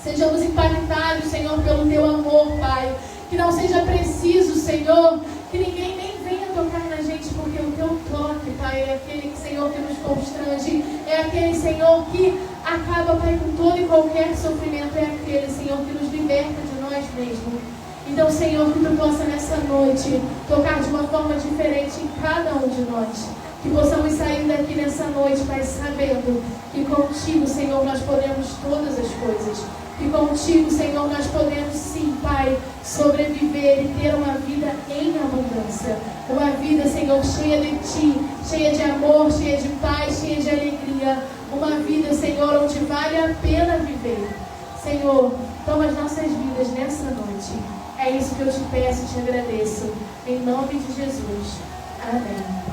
Sejamos impactados, Senhor, pelo Teu amor, Pai. Que não seja preciso, Senhor, que ninguém nem venha tocar na gente, porque o Teu toque, Pai, é aquele, Senhor, que nos constrange, é aquele, Senhor, que acaba, Pai, com todo e qualquer sofrimento, é aquele, Senhor, que nos liberta de nós mesmos. Então, Senhor, que Tu possa nessa noite tocar de uma forma diferente em cada um de nós. Que possamos sair daqui nessa noite, Pai, sabendo que contigo, Senhor, nós podemos todas as coisas. Que contigo, Senhor, nós podemos sim, Pai, sobreviver e ter uma vida em abundância. Uma vida, Senhor, cheia de Ti, cheia de amor, cheia de paz, cheia de alegria. Uma vida, Senhor, onde vale a pena viver. Senhor, toma as nossas vidas nessa noite. É isso que eu te peço e te agradeço. Em nome de Jesus. Amém.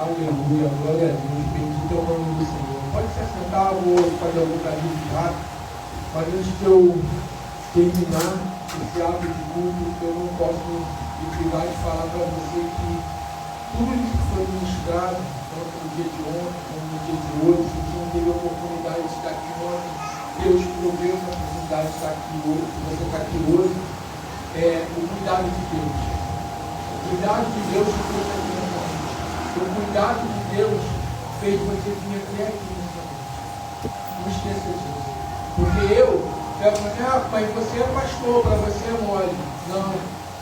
Aleluia, glória a Deus, bendito é o nome do Senhor. Pode se assentar, vou fazer algum caminho de rápido, mas antes de eu terminar esse ato de culto, eu não posso me privar de falar para você que tudo isso que foi ministrado, tanto no dia de ontem como no dia de hoje, se você não teve a oportunidade de estar aqui ontem, Deus proveu essa oportunidade de estar aqui hoje, se você está aqui hoje, o cuidado de Deus. O cuidado de Deus que você está aqui nessa noite. O cuidado de Deus fez você vir até aqui nessa noite. Não esqueça disso. Porque eu falei, mas você é pastor, para você é mole. Não,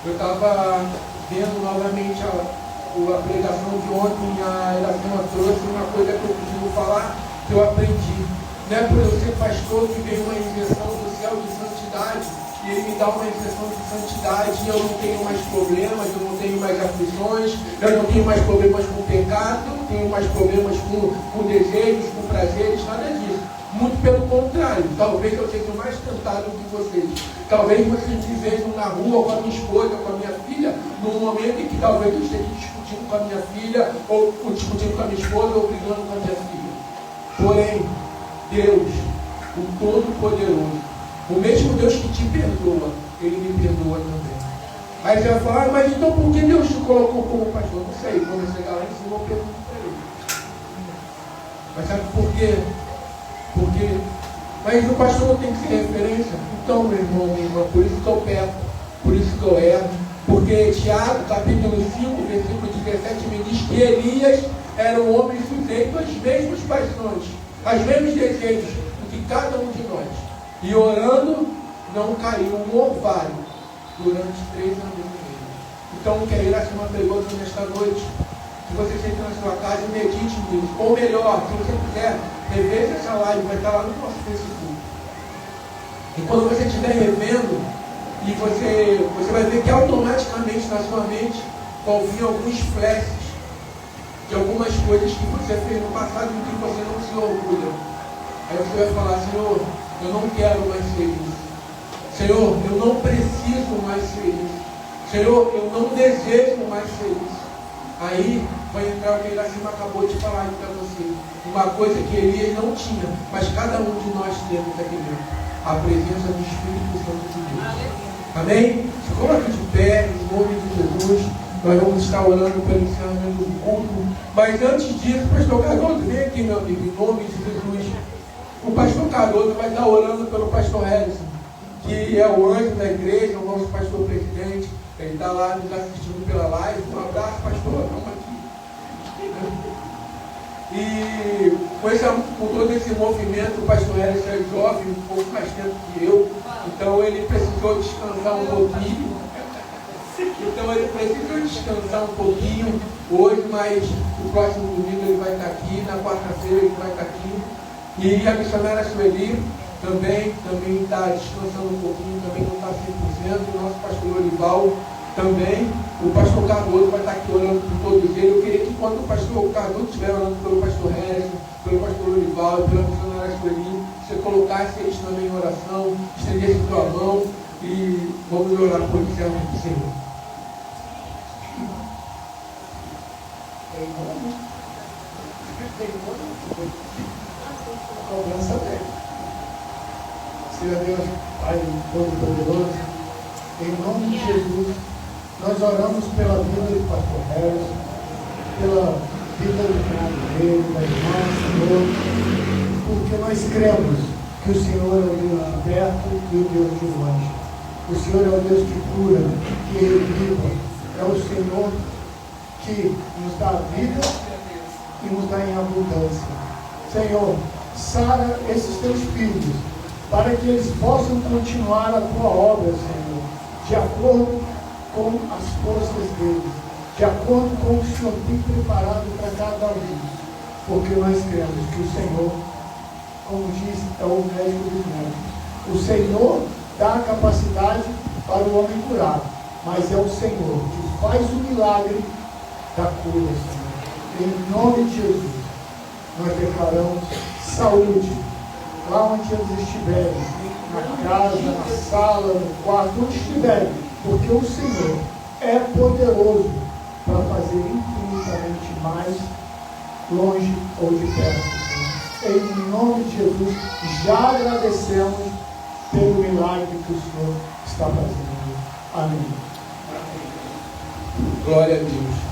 eu estava vendo novamente a pregação de ontem, a Iracema trouxe uma coisa que eu preciso falar, que eu aprendi. Não é por eu ser pastor que veio uma injeção do céu de santidade, e Ele me dá uma injeção de santidade, e eu não tenho mais problemas, eu não tenho mais aflições, eu não tenho mais problemas com pecado, eu não tenho mais problemas com desejos, com prazeres, nada disso. Muito pelo contrário, talvez eu seja mais tentado que vocês. Talvez vocês me vejam na rua com a minha esposa, com a minha filha, num momento em que talvez eu esteja discutindo com a minha filha, ou discutindo com a minha esposa, ou brigando com a minha filha. Porém, Deus, o Todo-Poderoso, o mesmo Deus que te perdoa, Ele me perdoa também. Aí você vai falar, mas então por que Deus te colocou como pastor? Não sei, quando eu chegar lá em cima eu pergunto para Ele. Mas sabe por quê? Mas o pastor não tem que ser referência. Então, meu irmão, minha irmã, por isso que eu peco, por isso que eu erro. Porque Tiago, capítulo 5, versículo 17, me diz que Elias era um homem sujeito às mesmas paixões, aos mesmos desejos do que cada um de nós. E orando, não caiu um orvalho durante 3 anos e meio. Então, quero ir assim uma pergunta nesta noite. Se você entra na sua casa e medite nisso. Ou melhor, se você quiser, reveja essa live, vai estar lá no nosso Facebook. E quando você estiver revendo, e você vai ver que automaticamente na sua mente vão vir alguns flashes de algumas coisas que você fez no passado e que você não se orgulha. Aí você vai falar, Senhor, eu não quero mais ser isso. Senhor, eu não preciso mais ser isso. Senhor, eu não desejo mais ser isso. Aí vai entrar o que ele acima acabou de falar aí para você. Uma coisa que Elias não tinha, mas cada um de nós temos aqui dentro. A presença do Espírito Santo de Deus. Amém? Se coloque de pé, em nome de Jesus. Nós vamos estar orando pelo encerramento do culto. Mas antes disso, pastor Cardoso, vem aqui, meu amigo, em nome de Jesus. O pastor Cardoso vai estar orando pelo pastor Harrison, que é o anjo da igreja, o nosso pastor presidente. Ele está lá nos assistindo pela live. Um abraço, pastor. Vamos aqui. E com todo esse movimento, o pastor Hélio é jovem, um pouco mais tempo que eu, então ele precisou descansar um pouquinho. Hoje, mas o próximo domingo ele vai estar aqui, na quarta-feira ele vai estar aqui. E a missionária Sueli também está descansando um pouquinho, também não está 100%. O nosso pastor Olival também. O pastor Cardoso vai estar aqui orando por todos eles. Eu queria que quando o pastor Cardoso estiver orando pelo pastor Harrison, pelo pastor Olival e pela missionária Sueli, você colocasse eles também em oração, estendesse sua mão e vamos orar por eles, Senhor. Cobrança dele. Senhor Deus, Pai Todo-Poderoso, em nome de Jesus, nós oramos pela vida do pastor Harris, pela vida do cunhado dele, da irmã, Senhor, porque nós cremos que o Senhor é o Deus de perto e o Deus de longe. O Senhor é o Deus que cura, que reviva, é o Senhor que nos dá vida e nos dá em abundância. Senhor, sara esses teus filhos, para que eles possam continuar a tua obra, Senhor, de acordo com as forças deles, de acordo com o que o Senhor tem preparado para cada um, porque nós cremos que o Senhor, como diz, é o médico dos médicos. O Senhor dá a capacidade para o homem curar, mas é o Senhor que faz o milagre da cura, Senhor. Em nome de Jesus, nós declaramos saúde, lá onde eles estiverem, na casa, na sala, no quarto, onde estiverem, porque o Senhor é poderoso para fazer infinitamente mais, longe ou de perto. Em nome de Jesus, já agradecemos pelo milagre que o Senhor está fazendo. Amém. Glória a Deus.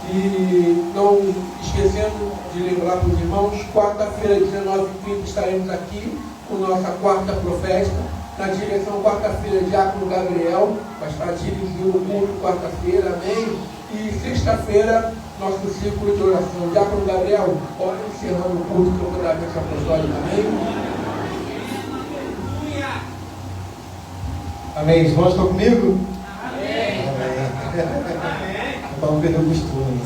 E não esquecendo de lembrar para os irmãos, quarta-feira, 19h30, estaremos aqui com nossa quarta profeta. Na direção, quarta-feira, Diácono Gabriel vai estar dirigindo o culto quarta-feira, amém? E sexta-feira, nosso círculo de oração. Diácono Gabriel, ora encerrando o culto, trocando a bênção apostólica, amém? Amém. Os irmãos estão comigo? Amém. Para não perder o costume.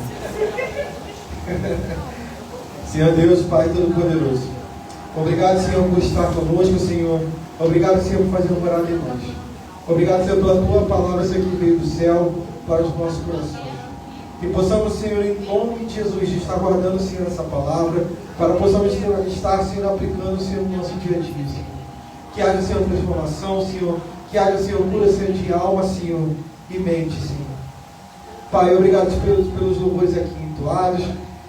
Senhor Deus, Pai Todo-Poderoso, obrigado, Senhor, por estar conosco, Senhor. Obrigado, Senhor, por fazer morada em nós. Obrigado, Senhor, pela Tua palavra, Senhor, que veio do céu para os nossos corações. Que possamos, Senhor, em nome de Jesus, estar guardando, Senhor, essa palavra, para possamos, Senhor, estar, Senhor, aplicando, Senhor, no nosso dia a dia, Senhor. Que haja, Senhor, transformação, Senhor. Que haja, Senhor, cura, Senhor, de alma, Senhor, e mente, Senhor. Pai, obrigado pelos louvores aqui entoados.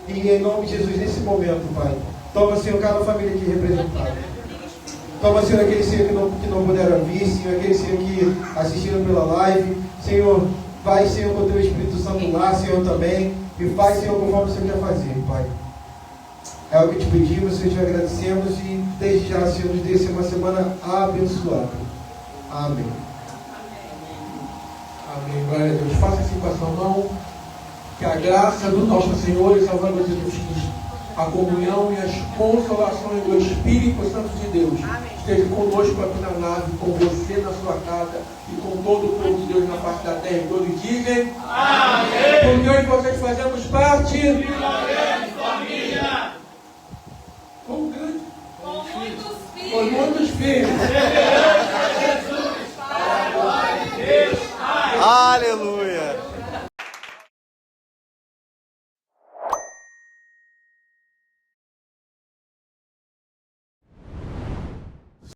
E em nome de Jesus, nesse momento, Pai, toma, Senhor, cada família aqui representada. Toma, Senhor, aqueles, Senhor, que não puderam vir, Senhor, aqueles, Senhor, que assistiram pela live. Senhor, vai, Senhor, com o Teu Espírito Santo lá, Senhor, também. E faz, Senhor, conforme o Senhor quer fazer, Pai. É o que te pedimos, Senhor, te agradecemos. E desde já, Senhor, nos dê uma semana abençoada. Amém. Amém. Glória a Deus. Faça assim com a sua mão. Que a graça do nosso Senhor e Salvador Jesus Cristo, a comunhão e as consolações do Espírito Santo de Deus esteja conosco aqui na nave, com você na sua casa e com todo o povo de Deus na face da terra. E todos dizem amém. Porque hoje vocês fazemos parte.